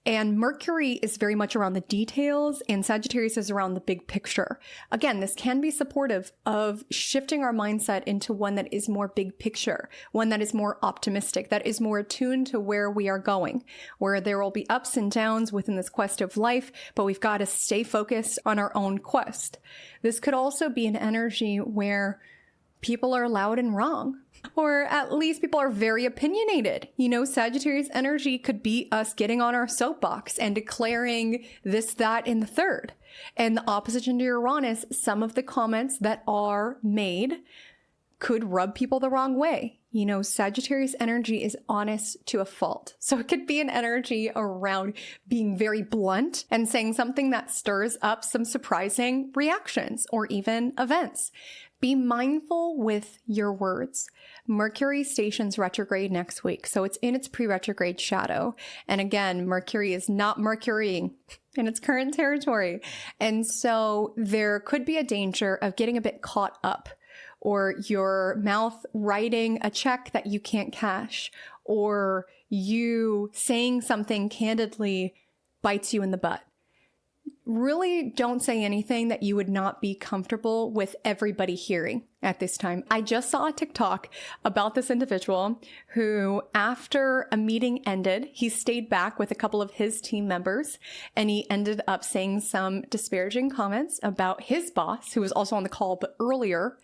And Mercury is very much around the details, and Sagittarius is around the big picture. Again, this can be supportive of shifting our mindset into one that is more big picture, one that is more optimistic, that is more attuned to where we are going, where there will be ups and downs within this quest of life, but we've got to stay focused on our own quest. This could also be an energy where people are loud and wrong, or at least people are very opinionated. You know, Sagittarius energy could be us getting on our soapbox and declaring this, that, and the third. And the opposition to Uranus, some of the comments that are made could rub people the wrong way. You know, Sagittarius energy is honest to a fault. So it could be an energy around being very blunt and saying something that stirs up some surprising reactions or even events. Be mindful with your words. Mercury stations retrograde next week, so it's in its pre-retrograde shadow. And again, Mercury is not Mercurying in its current territory. And so there could be a danger of getting a bit caught up, or your mouth writing a check that you can't cash, or you saying something candidly bites you in the butt. Really don't say anything that you would not be comfortable with everybody hearing at this time. I just saw a TikTok about this individual who, after a meeting ended, he stayed back with a couple of his team members, and he ended up saying some disparaging comments about his boss, who was also on the call but earlier.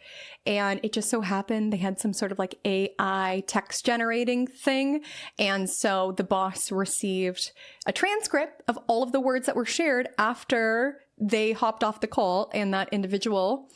And it just so happened they had some sort of like AI text generating thing. And so the boss received a transcript of all of the words that were shared after they hopped off the call, and that individual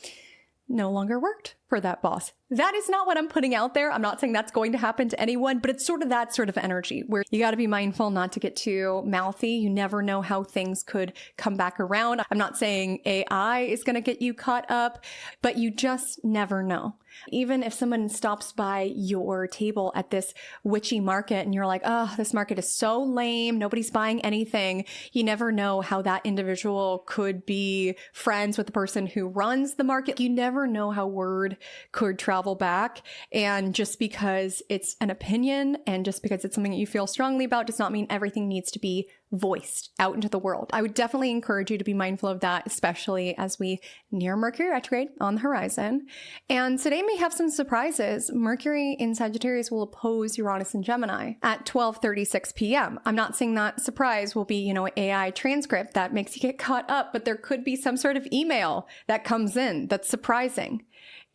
no longer worked for that boss. That is not what I'm putting out there. I'm not saying that's going to happen to anyone, but it's sort of that sort of energy where you got to be mindful not to get too mouthy. You never know how things could come back around. I'm not saying AI is going to get you caught up, but you just never know. Even if someone stops by your table at this witchy market and you're like, oh, this market is so lame, nobody's buying anything, you never know how that individual could be friends with the person who runs the market. You never know how word could travel back. And just because it's an opinion and just because it's something that you feel strongly about does not mean everything needs to be voiced out into the world. I would definitely encourage you to be mindful of that, especially as we near Mercury retrograde on the horizon. And today may have some surprises. Mercury in Sagittarius will oppose Uranus in Gemini at 12:36 p.m. I'm not saying that surprise will be, an AI transcript that makes you get caught up, but there could be some sort of email that comes in that's surprising.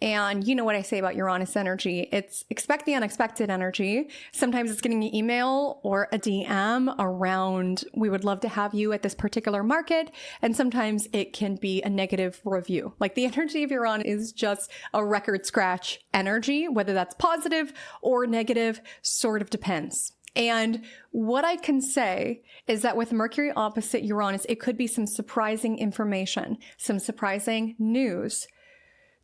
And you know what I say about Uranus energy. It's expect the unexpected energy. Sometimes it's getting an email or a DM around, we would love to have you at this particular market. And sometimes it can be a negative review. Like the energy of Uranus is just a record scratch energy, whether that's positive or negative, sort of depends. And what I can say is that with Mercury opposite Uranus, it could be some surprising information, some surprising news.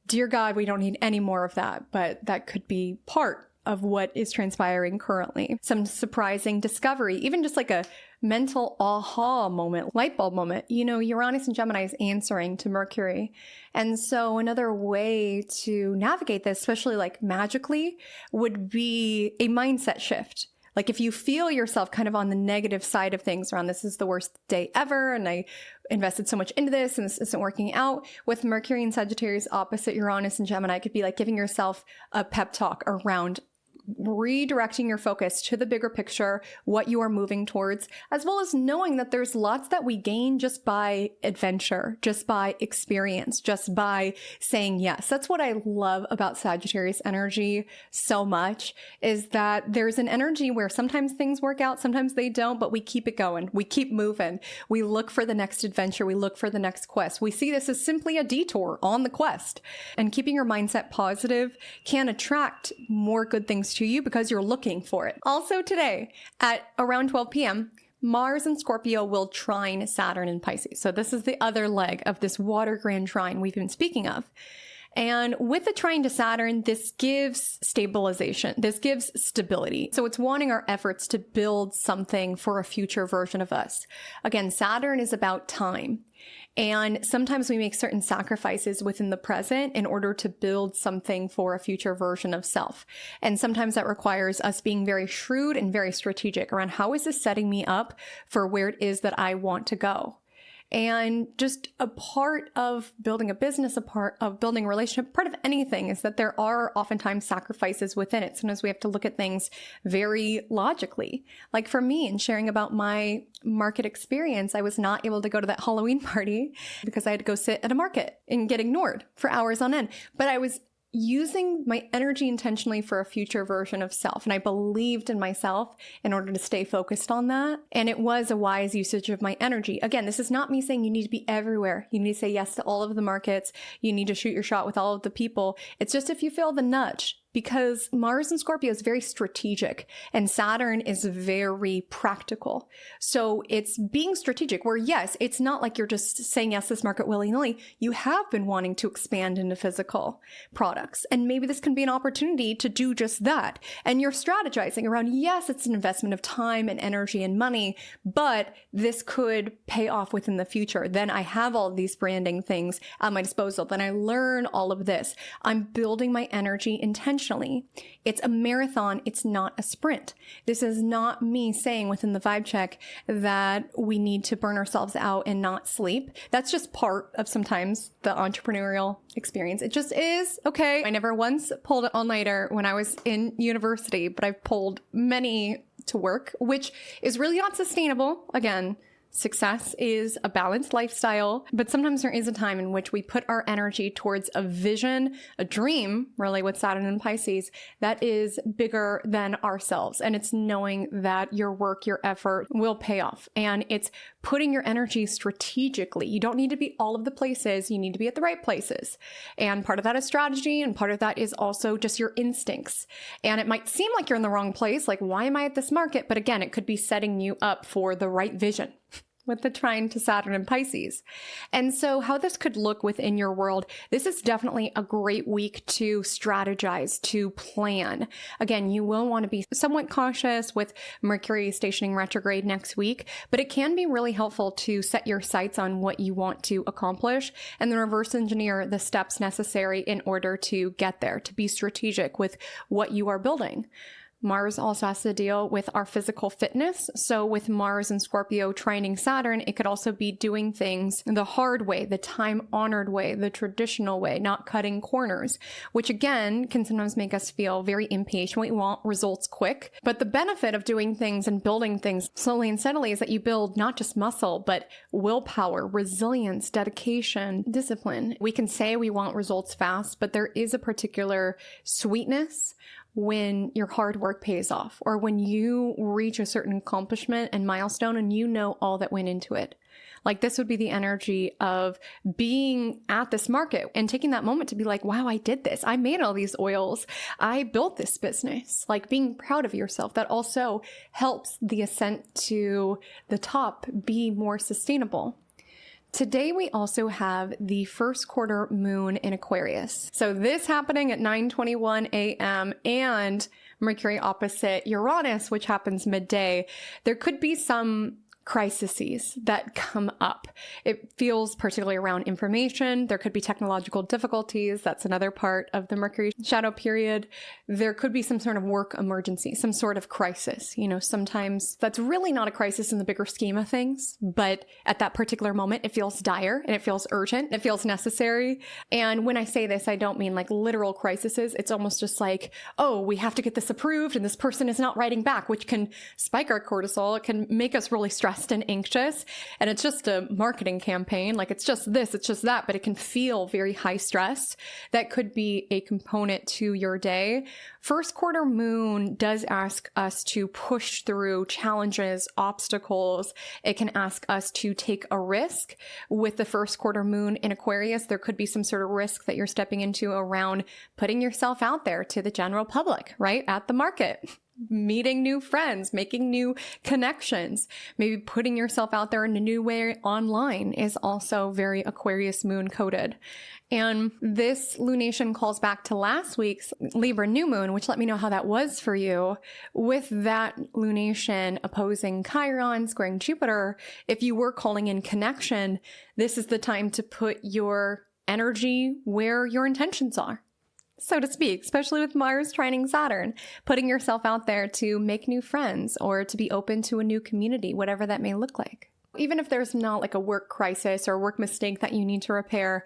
Dear God, we don't need any more of that, but that could be part of what is transpiring currently. Some surprising discovery, even just like a mental aha moment, light bulb moment. Uranus and Gemini is answering to Mercury. And so another way to navigate this, especially like magically, would be a mindset shift. Like if you feel yourself kind of on the negative side of things around this is the worst day ever, and I invested so much into this and this isn't working out, with Mercury and Sagittarius opposite Uranus and Gemini, it could be like giving yourself a pep talk around redirecting your focus to the bigger picture, what you are moving towards, as well as knowing that there's lots that we gain just by adventure, just by experience, just by saying yes. That's what I love about Sagittarius energy so much, is that there's an energy where sometimes things work out, sometimes they don't, but we keep it going. We keep moving. We look for the next adventure. We look for the next quest. We see this as simply a detour on the quest. And keeping your mindset positive can attract more good things to you because you're looking for it. Also today at around 12 p.m., Mars and Scorpio will trine Saturn in Pisces. So this is the other leg of this water grand trine we've been speaking of. And with the trine to Saturn, this gives stabilization. This gives stability. So it's wanting our efforts to build something for a future version of us. Again, Saturn is about time. And sometimes we make certain sacrifices within the present in order to build something for a future version of self. And sometimes that requires us being very shrewd and very strategic around how is this setting me up for where it is that I want to go. And just a part of building a business, a part of building a relationship, part of anything is that there are oftentimes sacrifices within it. Sometimes we have to look at things very logically. Like for me, in sharing about my market experience, I was not able to go to that Halloween party because I had to go sit at a market and get ignored for hours on end. But I was using my energy intentionally for a future version of self. And I believed in myself in order to stay focused on that. And it was a wise usage of my energy. Again, this is not me saying you need to be everywhere. You need to say yes to all of the markets. You need to shoot your shot with all of the people. It's just if you feel the nudge. Because Mars in Scorpio is very strategic and Saturn is very practical. So it's being strategic where, yes, it's not like you're just saying yes to this market willy-nilly. You have been wanting to expand into physical products. And maybe this can be an opportunity to do just that. And you're strategizing around, yes, it's an investment of time and energy and money, but this could pay off within the future. Then I have all of these branding things at my disposal. Then I learn all of this. I'm building my energy intentionally. It's a marathon. It's not a sprint. This is not me saying within the vibe check that we need to burn ourselves out and not sleep. That's just part of sometimes the entrepreneurial experience. It just is. Okay. I never once pulled an all-nighter when I was in university, but I've pulled many to work, which is really not sustainable. Again, success is a balanced lifestyle, but sometimes there is a time in which we put our energy towards a vision, a dream, really with Saturn and Pisces, that is bigger than ourselves. And it's knowing that your work, your effort will pay off. And it's putting your energy strategically. You don't need to be all of the places. You need to be at the right places. And part of that is strategy. And part of that is also just your instincts. And it might seem like you're in the wrong place. Like, why am I at this market? But again, it could be setting you up for the right vision with the trine to Saturn and Pisces. And so how this could look within your world, this is definitely a great week to strategize, to plan. Again, you will want to be somewhat cautious with Mercury stationing retrograde next week, but it can be really helpful to set your sights on what you want to accomplish and then reverse engineer the steps necessary in order to get there, to be strategic with what you are building. Mars also has to deal with our physical fitness. So with Mars and Scorpio trining Saturn, it could also be doing things the hard way, the time-honored way, the traditional way, not cutting corners, which again can sometimes make us feel very impatient. We want results quick. But the benefit of doing things and building things slowly and steadily is that you build not just muscle, but willpower, resilience, dedication, discipline. We can say we want results fast, but there is a particular sweetness when your hard work pays off, or when you reach a certain accomplishment and milestone and you know all that went into it. Like this would be the energy of being at this market and taking that moment to be like, wow, I did this. I made all these oils. I built this business. Like being proud of yourself. That also helps the ascent to the top be more sustainable. Today, we also have the first quarter moon in Aquarius. So this happening at 9:21 a.m. and Mercury opposite Uranus, which happens midday. There could be some crises that come up. It feels particularly around information. There could be technological difficulties. That's another part of the Mercury shadow period. There could be some sort of work emergency, some sort of crisis. You know, sometimes that's really not a crisis in the bigger scheme of things, but at that particular moment, it feels dire and it feels urgent. It feels necessary. And when I say this, I don't mean like literal crises. It's almost just like, oh, we have to get this approved and this person is not writing back, which can spike our cortisol. It can make us really stressed and anxious. And it's just a marketing campaign. Like it's just this, it's just that, but it can feel very high stress. That could be a component to your day. First quarter moon does ask us to push through challenges, obstacles. It can ask us to take a risk. With the first quarter moon in Aquarius, there could be some sort of risk that you're stepping into around putting yourself out there to the general public, right? At the market. meeting new friends, making new connections, maybe putting yourself out there in a new way online is also very Aquarius moon coded. And this lunation calls back to last week's Libra new moon, which let me know how that was for you. With that lunation opposing Chiron, squaring Jupiter, if you were calling in connection, this is the time to put your energy where your intentions are, so to speak, especially with Mars trining Saturn, putting yourself out there to make new friends or to be open to a new community, whatever that may look like. Even if there's not like a work crisis or a work mistake that you need to repair,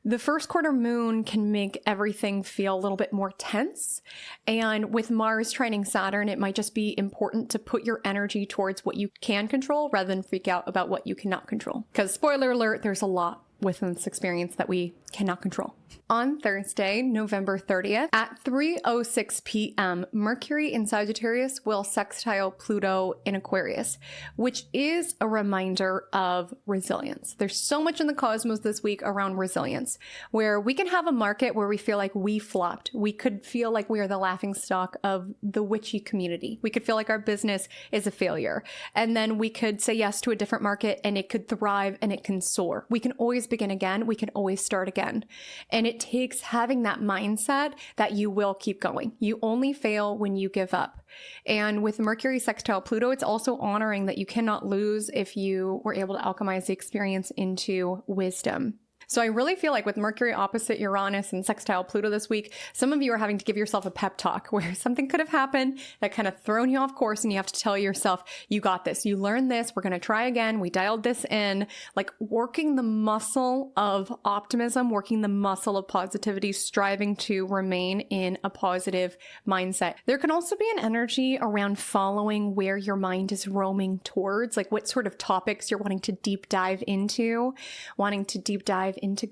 the first quarter moon can make everything feel a little bit more tense. And with Mars trining Saturn, it might just be important to put your energy towards what you can control rather than freak out about what you cannot control. Because spoiler alert, there's a lot within this experience that we cannot control. On Thursday, November 30th, at 3:06 p.m., Mercury in Sagittarius will sextile Pluto in Aquarius, which is a reminder of resilience. There's so much in the cosmos this week around resilience, where we can have a market where we feel like we flopped. We could feel like we are the laughingstock of the witchy community. We could feel like our business is a failure. And then we could say yes to a different market and it could thrive and it can soar. We can always begin again. We can always start again. And it takes having that mindset that you will keep going. You only fail when you give up. And with Mercury sextile Pluto, it's also honoring that you cannot lose if you were able to alchemize the experience into wisdom. So I really feel like with Mercury opposite Uranus and sextile Pluto this week, some of you are having to give yourself a pep talk where something could have happened that kind of thrown you off course and you have to tell yourself, you got this, you learned this, we're going to try again, we dialed this in, like working the muscle of optimism, working the muscle of positivity, striving to remain in a positive mindset. There can also be an energy around following where your mind is roaming towards, like what sort of topics you're wanting to deep dive into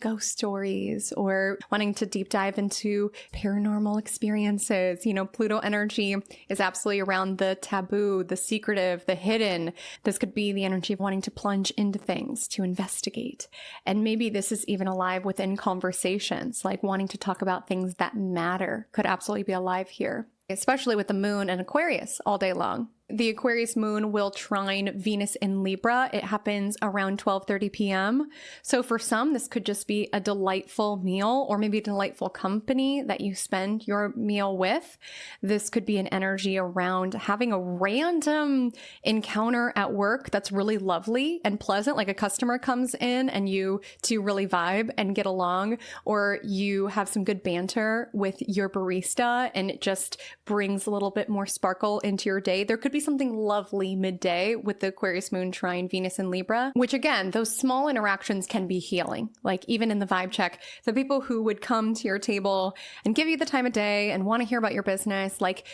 ghost stories or wanting to deep dive into paranormal experiences. You know, Pluto energy is absolutely around the taboo, the secretive, the hidden. This could be the energy of wanting to plunge into things, to investigate. And maybe this is even alive within conversations, like wanting to talk about things that matter could absolutely be alive here, especially with the moon and Aquarius all day long. The Aquarius moon will trine Venus in Libra. It happens around 12:30 p.m. So for some, this could just be a delightful meal or maybe a delightful company that you spend your meal with. This could be an energy around having a random encounter at work that's really lovely and pleasant, like a customer comes in and you two really vibe and get along, or you have some good banter with your barista and it just brings a little bit more sparkle into your day. There could be something lovely midday with the Aquarius moon trine Venus in Libra, which again, those small interactions can be healing. Like even in the vibe check, the people who would come to your table and give you the time of day and want to hear about your business, like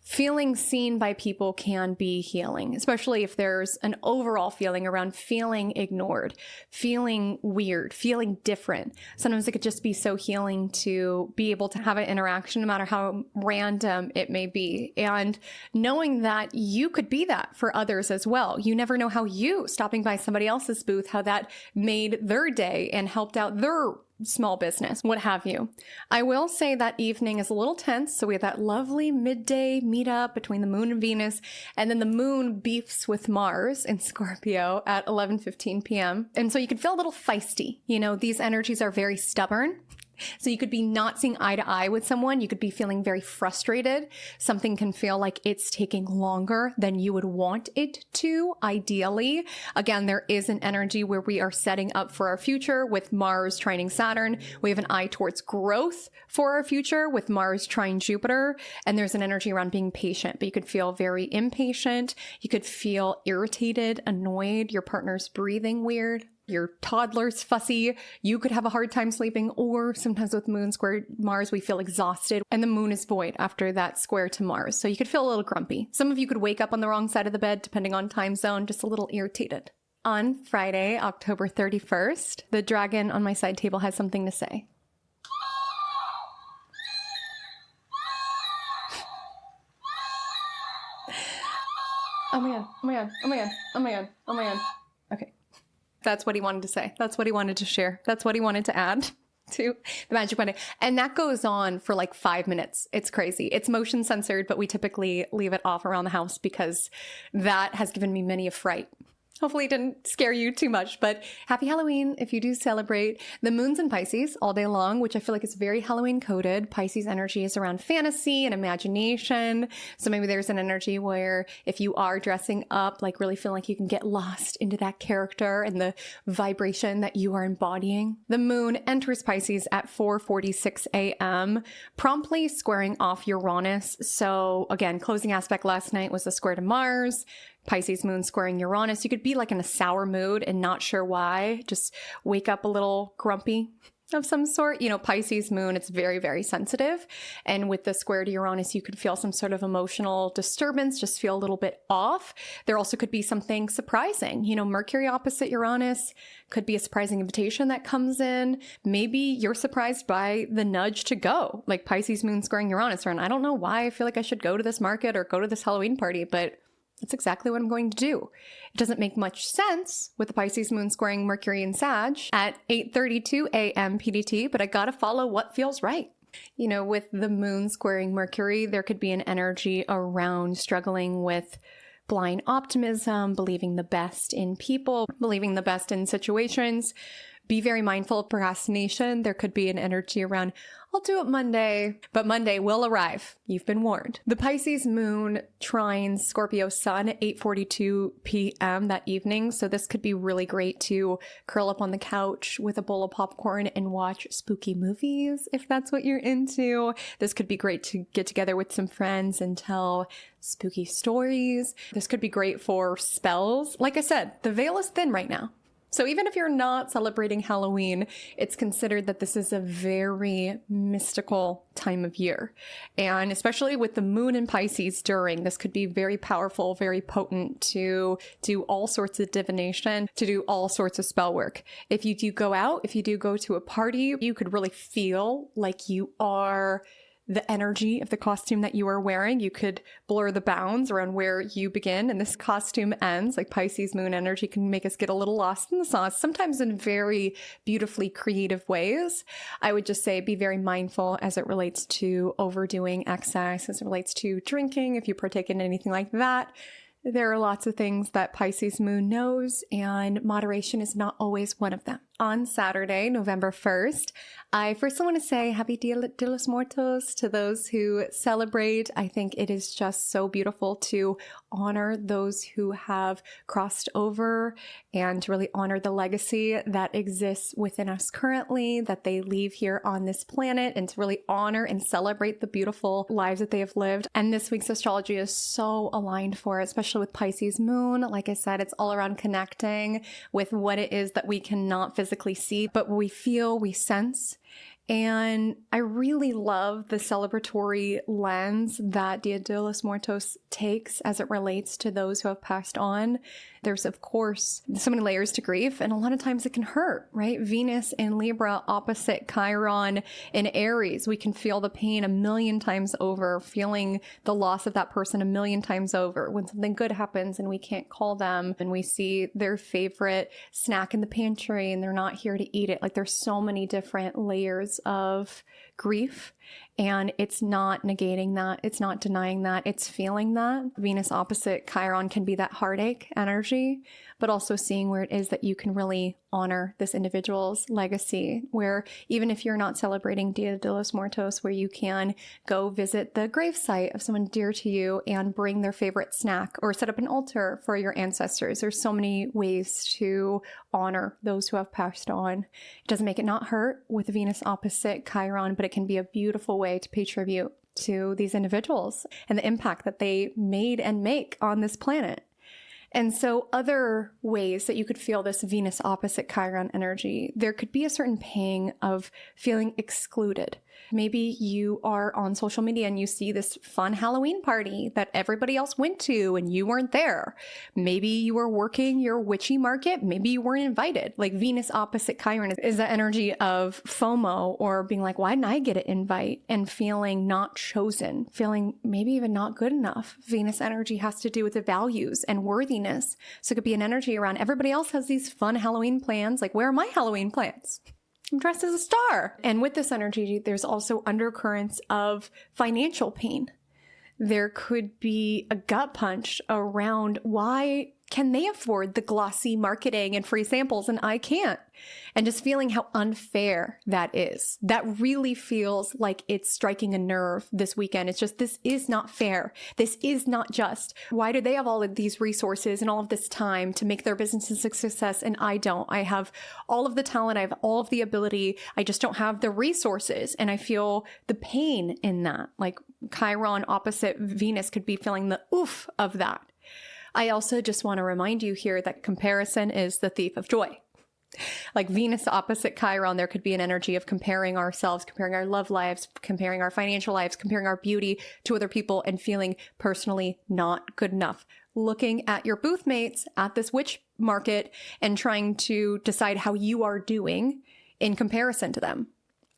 feeling seen by people can be healing, especially if there's an overall feeling around feeling ignored, feeling weird, feeling different. Sometimes it could just be so healing to be able to have an interaction, no matter how random it may be. And knowing that you could be that for others as well. You never know how you stopping by somebody else's booth, how that made their day and helped out their small business, what have you. I will say that evening is a little tense. So we have that lovely midday meetup between the moon and Venus, and then the moon beefs with Mars in Scorpio at 11:15 p.m. And so you can feel a little feisty. You know, these energies are very stubborn. So you could be not seeing eye to eye with someone. You could be feeling very frustrated. Something can feel like it's taking longer than you would want it to, ideally. Again, there is an energy where we are setting up for our future with Mars trining Saturn. We have an eye towards growth for our future with Mars trine Jupiter. And there's an energy around being patient, but you could feel very impatient. You could feel irritated, annoyed. Your partner's breathing weird. Your toddler's fussy, you could have a hard time sleeping, or sometimes with moon square Mars, we feel exhausted and the moon is void after that square to Mars. So you could feel a little grumpy. Some of you could wake up on the wrong side of the bed, depending on time zone, just a little irritated. On Friday, October 31st, the dragon on my side table has something to say. Oh my God, oh my God, oh my God, oh my God, oh my God. Okay. That's what he wanted to say. That's what he wanted to share. That's what he wanted to add to the Magic Monday. And that goes on for like 5 minutes. It's crazy. It's motion censored, but we typically leave it off around the house because that has given me many a fright. Hopefully it didn't scare you too much, but happy Halloween if you do celebrate. The moon's in Pisces all day long, which I feel like is very Halloween coded. Pisces energy is around fantasy and imagination. So maybe there's an energy where if you are dressing up, like really feeling like you can get lost into that character and the vibration that you are embodying. The moon enters Pisces at 4:46 a.m., promptly squaring off Uranus. So again, closing aspect last night was the square to Mars. Pisces moon squaring Uranus. You could be like in a sour mood and not sure why. Just wake up a little grumpy of some sort. You know, Pisces moon, it's very, very sensitive. And with the square to Uranus, you could feel some sort of emotional disturbance, just feel a little bit off. There also could be something surprising. You know, Mercury opposite Uranus could be a surprising invitation that comes in. Maybe you're surprised by the nudge to go, like Pisces moon squaring Uranus. Or I don't know why I feel like I should go to this market or go to this Halloween party, but that's exactly what I'm going to do. It doesn't make much sense with the Pisces moon squaring Mercury in Sag at 8:32 a.m. PDT, but I gotta follow what feels right. You know, with the moon squaring Mercury, there could be an energy around struggling with blind optimism, believing the best in people, believing the best in situations. Be very mindful of procrastination. There could be an energy around, I'll do it Monday, but Monday will arrive. You've been warned. The Pisces moon trines Scorpio sun at 8:42 p.m. that evening. So this could be really great to curl up on the couch with a bowl of popcorn and watch spooky movies, if that's what you're into. This could be great to get together with some friends and tell spooky stories. This could be great for spells. Like I said, the veil is thin right now. So even if you're not celebrating Halloween, it's considered that this is a very mystical time of year. And especially with the moon in Pisces during, this could be very powerful, very potent to do all sorts of divination, to do all sorts of spell work. If you do go out, if you do go to a party, you could really feel like you are the energy of the costume that you are wearing. You could blur the bounds around where you begin and this costume ends. Like Pisces moon energy can make us get a little lost in the sauce, sometimes in very beautifully creative ways. I would just say be very mindful as it relates to overdoing excess, as it relates to drinking, if you partake in anything like that. There are lots of things that Pisces moon knows, and moderation is not always one of them. On Saturday, November 1st, I first want to say Happy Dia de los Muertos to those who celebrate. I think it is just so beautiful to honor those who have crossed over and to really honor the legacy that exists within us currently, that they leave here on this planet, and to really honor and celebrate the beautiful lives that they have lived. And this week's astrology is so aligned for it, especially with Pisces moon. Like I said, it's all around connecting with what it is that we cannot physically see, but we feel, we sense. And I really love the celebratory lens that Dia de los Muertos takes as it relates to those who have passed on. There's, of course, so many layers to grief, and a lot of times it can hurt, right? Venus in Libra opposite Chiron in Aries. We can feel the pain a million times over, feeling the loss of that person a million times over. When something good happens and we can't call them and we see their favorite snack in the pantry and they're not here to eat it. Like there's so many different layers of grief, and it's not negating that. It's not denying that. It's feeling that. Venus opposite Chiron can be that heartache energy, but also seeing where it is that you can really honor this individual's legacy, where even if you're not celebrating Dia de los Muertos, where you can go visit the gravesite of someone dear to you and bring their favorite snack or set up an altar for your ancestors. There's so many ways to honor those who have passed on. It doesn't make it not hurt with Venus opposite Chiron, but it can be a beautiful way to pay tribute to these individuals and the impact that they made and make on this planet. And so other ways that you could feel this Venus opposite Chiron energy, there could be a certain pang of feeling excluded. Maybe you are on social media and you see this fun Halloween party that everybody else went to and you weren't there. Maybe you were working your witchy market. Maybe you weren't invited. Like Venus opposite Chiron is the energy of FOMO, or being like, why didn't I get an invite? And feeling not chosen, feeling maybe even not good enough. Venus energy has to do with the values and worthiness. So it could be an energy around everybody else has these fun Halloween plans. Like, where are my Halloween plans? I'm dressed as a star. And with this energy, there's also undercurrents of financial pain. There could be a gut punch around why can they afford the glossy marketing and free samples and I can't? And just feeling how unfair that is. That really feels like it's striking a nerve this weekend. It's just, this is not fair. This is not just. Why do they have all of these resources and all of this time to make their businesses a success and I don't? I have all of the talent. I have all of the ability. I just don't have the resources. And I feel the pain in that. Like Chiron opposite Venus could be feeling the oof of that. I also just want to remind you here that comparison is the thief of joy. Like Venus opposite Chiron, there could be an energy of comparing ourselves, comparing our love lives, comparing our financial lives, comparing our beauty to other people and feeling personally not good enough. Looking at your booth mates at this witch market and trying to decide how you are doing in comparison to them.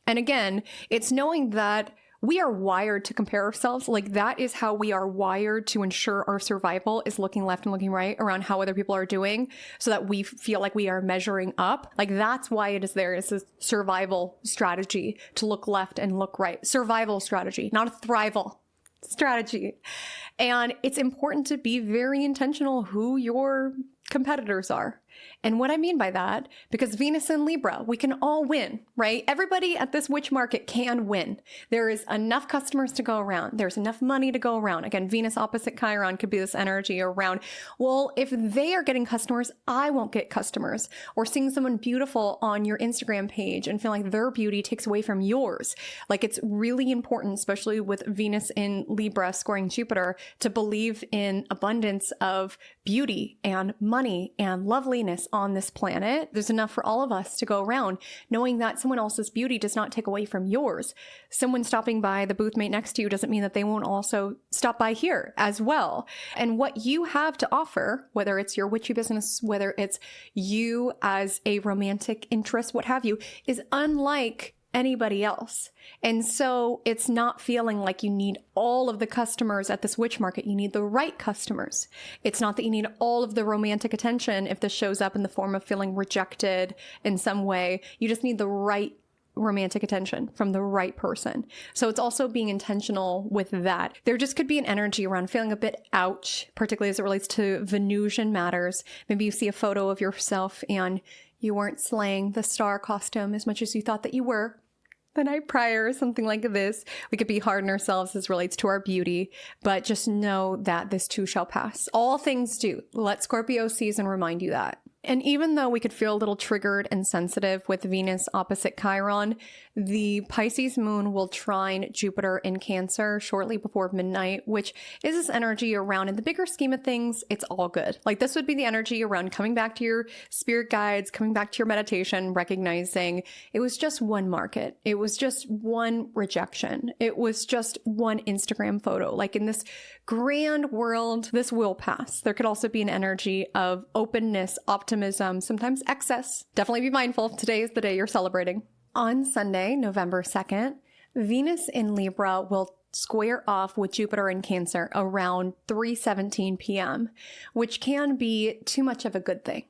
And again, it's knowing that we are wired to compare ourselves. Like that is how we are wired to ensure our survival is looking left and looking right around how other people are doing so that we feel like we are measuring up. Like that's why it is there. It's a survival strategy to look left and look right. Survival strategy, not a thrival strategy. And it's important to be very intentional who your competitors are. And what I mean by that, because Venus and Libra, we can all win, right? Everybody at this witch market can win. There is enough customers to go around. There's enough money to go around. Again, Venus opposite Chiron could be this energy around, well, if they are getting customers, I won't get customers. Or seeing someone beautiful on your Instagram page and feeling like their beauty takes away from yours. Like it's really important, especially with Venus in Libra scoring Jupiter, to believe in abundance of beauty and money and loveliness on this planet. There's enough for all of us to go around, knowing that someone else's beauty does not take away from yours. Someone stopping by the booth mate next to you doesn't mean that they won't also stop by here as well. And what you have to offer, whether it's your witchy business, whether it's you as a romantic interest, what have you, is unlike anybody else. And so it's not feeling like you need all of the customers at this witch market. You need the right customers. It's not that you need all of the romantic attention if this shows up in the form of feeling rejected in some way. You just need the right romantic attention from the right person. So it's also being intentional with that. There just could be an energy around feeling a bit ouch, particularly as it relates to Venusian matters. Maybe you see a photo of yourself and you weren't slaying the star costume as much as you thought that you were the night prior, something like this. We could be hard on ourselves as relates to our beauty, but just know that this too shall pass. All things do. Let Scorpio season remind you that. And even though we could feel a little triggered and sensitive with Venus opposite Chiron, the Pisces moon will trine Jupiter in Cancer shortly before midnight, which is this energy around, in the bigger scheme of things, it's all good. Like this would be the energy around coming back to your spirit guides, coming back to your meditation, recognizing it was just one market. It was just one rejection. It was just one Instagram photo. Like in this grand world, this will pass. There could also be an energy of openness, optimism, sometimes excess. Definitely be mindful. Today is the day you're celebrating. On Sunday, November 2nd, Venus in Libra will square off with Jupiter in Cancer around 3:17 p.m., which can be too much of a good thing.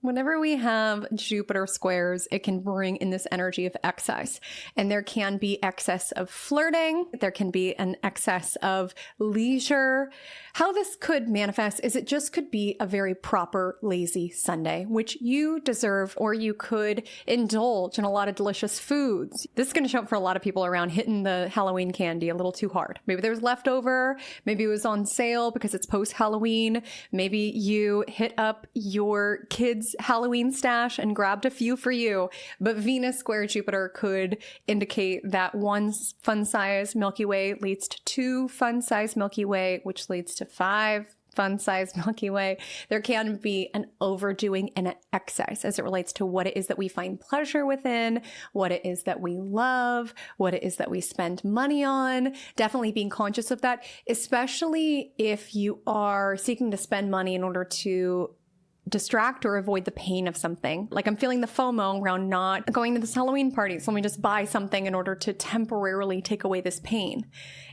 Whenever we have Jupiter squares, it can bring in this energy of excess. And there can be excess of flirting. There can be an excess of leisure. How this could manifest is it just could be a very proper, lazy Sunday, which you deserve, or you could indulge in a lot of delicious foods. This is going to show up for a lot of people around hitting the Halloween candy a little too hard. Maybe there was leftover. Maybe it was on sale because it's post-Halloween. Maybe you hit up your kids' Halloween stash and grabbed a few for you. But Venus square Jupiter could indicate that one fun size Milky Way leads to 2 fun size Milky Way, which leads to 5 fun size Milky Way. There can be an overdoing and an excess as it relates to what it is that we find pleasure within, what it is that we love, what it is that we spend money on. Definitely being conscious of that, especially if you are seeking to spend money in order to distract or avoid the pain of something. Like I'm feeling the FOMO around not going to this Halloween party, so let me just buy something in order to temporarily take away this pain.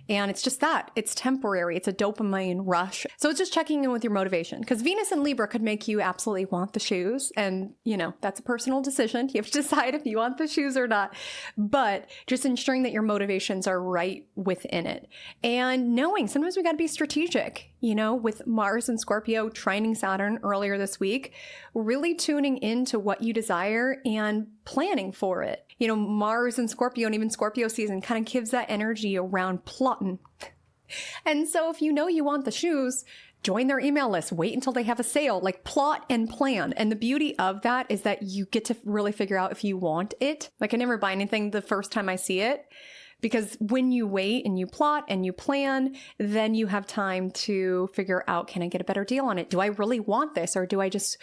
And it's just that. It's temporary. It's a dopamine rush. So it's just checking in with your motivation, because Venus in Libra could make you absolutely want the shoes. And, that's a personal decision. You have to decide if you want the shoes or not. But just ensuring that your motivations are right within it. And knowing sometimes we got to be strategic, with Mars and Scorpio trining Saturn earlier this week, really tuning into what you desire and planning for it. Mars and Scorpio, and even Scorpio season kind of gives that energy around plotting. And so if you want the shoes, join their email list, wait until they have a sale, like plot and plan. And the beauty of that is that you get to really figure out if you want it. Like I never buy anything the first time I see it, because when you wait and you plot and you plan, then you have time to figure out, can I get a better deal on it? Do I really want this, or do I just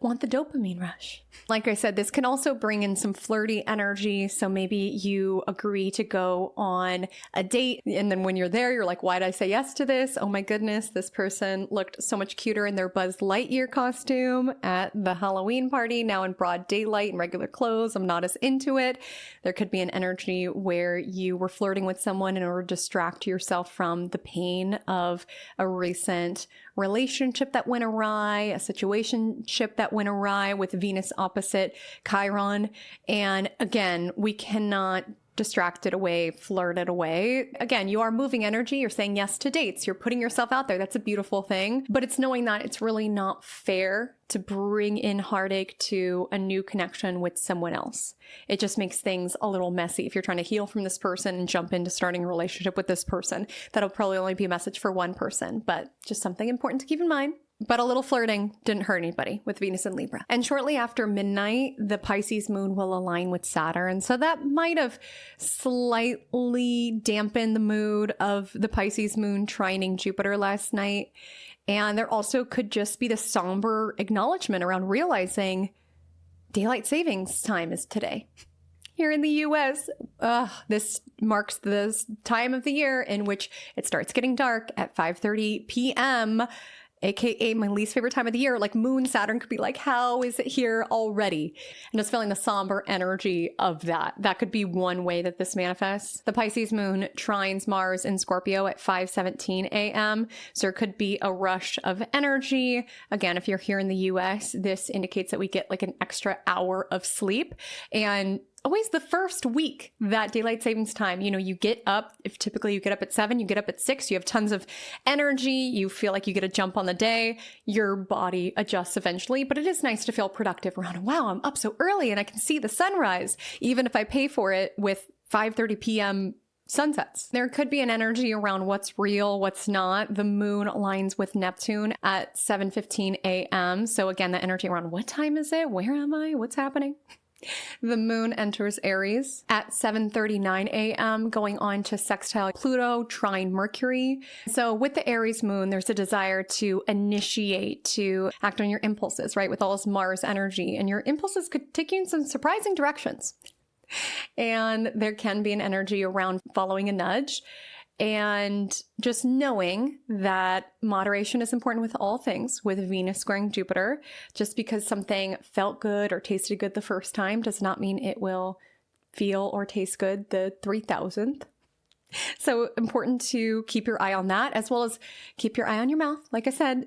want the dopamine rush? Like I said, this can also bring in some flirty energy. So maybe you agree to go on a date, and then when you're there, you're like, why did I say yes to this? Oh my goodness, this person looked so much cuter in their Buzz Lightyear costume at the Halloween party. Now in broad daylight and regular clothes, I'm not as into it. There could be an energy where you were flirting with someone in order to distract yourself from the pain of a recent relationship that went awry, a situationship that went awry with Venus opposite Chiron. And again, we cannot distract it away, flirt it away. Again, you are moving energy. You're saying yes to dates. You're putting yourself out there. That's a beautiful thing. But it's knowing that it's really not fair to bring in heartache to a new connection with someone else. It just makes things a little messy. If you're trying to heal from this person and jump into starting a relationship with this person, that'll probably only be a message for one person, but just something important to keep in mind. But a little flirting didn't hurt anybody with Venus and Libra. And shortly after midnight, the Pisces moon will align with Saturn. So that might have slightly dampened the mood of the Pisces moon trining Jupiter last night. And there also could just be the somber acknowledgement around realizing daylight savings time is today. Here in the US, this marks the time of the year in which it starts getting dark at 5:30 p.m., AKA my least favorite time of the year. Like moon Saturn could be like, how is it here already? And just feeling the somber energy of that. That could be one way that this manifests. The Pisces moon trines Mars in Scorpio at 5:17 a.m. So there could be a rush of energy. Again, if you're here in the US, this indicates that we get like an extra hour of sleep. And always the first week, that daylight savings time, you get up, if typically you get up at 7, you get up at 6, you have tons of energy, you feel like you get a jump on the day, your body adjusts eventually, but it is nice to feel productive around, wow, I'm up so early and I can see the sunrise, even if I pay for it with 5:30 p.m. sunsets. There could be an energy around what's real, what's not. The moon aligns with Neptune at 7:15 a.m. So again, the energy around what time is it? Where am I? What's happening? The moon enters Aries at 7:39 a.m., going on to sextile Pluto, trine Mercury. So with the Aries moon, there's a desire to initiate, to act on your impulses, right? With all this Mars energy. And your impulses could take you in some surprising directions. And there can be an energy around following a nudge. And just knowing that moderation is important with all things, with Venus squaring Jupiter. Just because something felt good or tasted good the first time does not mean it will feel or taste good the 3000th. So important to keep your eye on that, as well as keep your eye on your mouth. Like I said,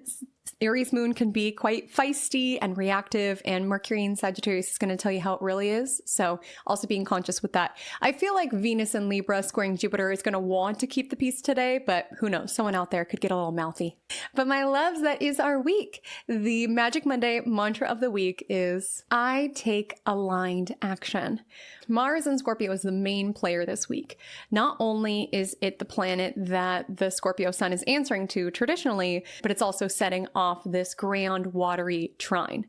Aries moon can be quite feisty and reactive, and Mercury in Sagittarius is going to tell you how it really is. So also being conscious with that. I feel like Venus in Libra squaring Jupiter is going to want to keep the peace today, but who knows? Someone out there could get a little mouthy. But my loves, that is our week. The Magic Monday mantra of the week is, I take aligned action. Mars in Scorpio is the main player this week. Not only is it the planet that the Scorpio sun is answering to traditionally, but it's also setting off this grand watery trine.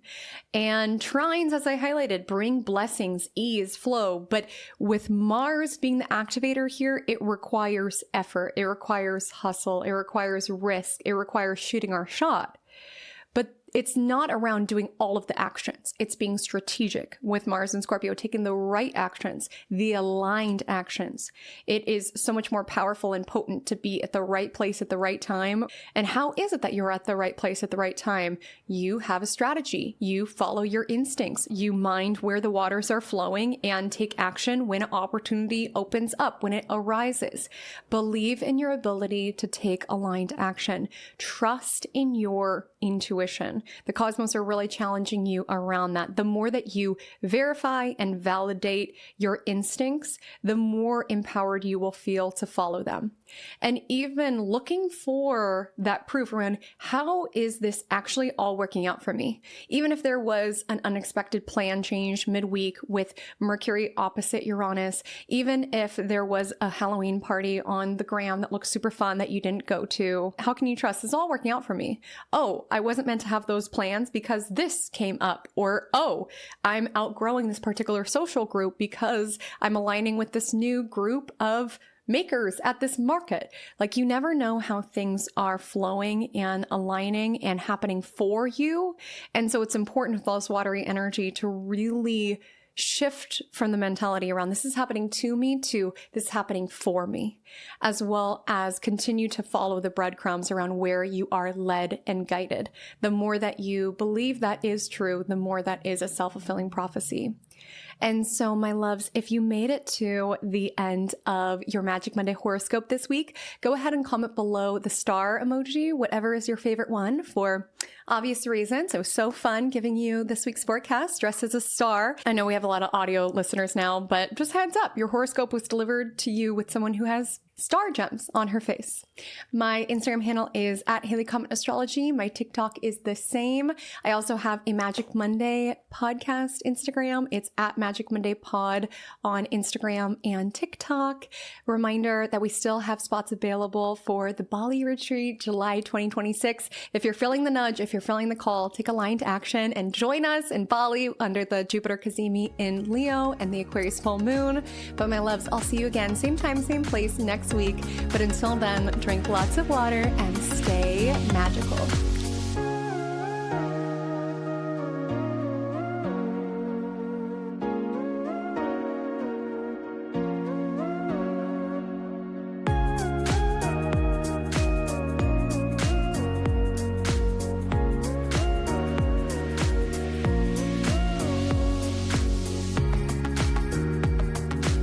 And trines, as I highlighted, bring blessings, ease, flow. But with Mars being the activator here, it requires effort. It requires hustle. It requires risk. It requires shooting our shot. But it's not around doing all of the actions. It's being strategic with Mars and Scorpio, taking the right actions, the aligned actions. It is so much more powerful and potent to be at the right place at the right time. And how is it that you're at the right place at the right time? You have a strategy. You follow your instincts. You mind where the waters are flowing and take action when opportunity opens up, when it arises. Believe in your ability to take aligned action. Trust in your intuition. The cosmos are really challenging you around that. The more that you verify and validate your instincts, the more empowered you will feel to follow them. And even looking for that proof around, how is this actually all working out for me? Even if there was an unexpected plan change midweek with Mercury opposite Uranus, even if there was a Halloween party on the gram that looks super fun that you didn't go to, how can you trust this is all working out for me? Oh, I wasn't meant to have those plans because this came up. Or, oh, I'm outgrowing this particular social group because I'm aligning with this new group of makers at this market. Like, you never know how things are flowing and aligning and happening for you. And so it's important with all this watery energy to really shift from the mentality around this is happening to me to this is happening for me, as well as continue to follow the breadcrumbs around where you are led and guided. The more that you believe that is true, the more that is a self-fulfilling prophecy. And so, my loves, if you made it to the end of your Magic Monday horoscope this week, go ahead and comment below the star emoji, whatever is your favorite one, for obvious reasons. It was so fun giving you this week's forecast dressed as a star. I know we have a lot of audio listeners now, but just heads up, your horoscope was delivered to you with someone who has star gems on her face. My Instagram handle is at Haley Comet Astrology. My TikTok is the same. I also have a Magic Monday podcast Instagram. It's at Magic Monday Pod on Instagram and TikTok. Reminder that we still have spots available for the Bali retreat, July 2026. If you're feeling the nudge, if you're feeling the call, take aligned action and join us in Bali under the Jupiter Cazimi in Leo and the Aquarius full moon. But my loves, I'll see you again, same time, same place next week. But until then, drink lots of water and stay magical.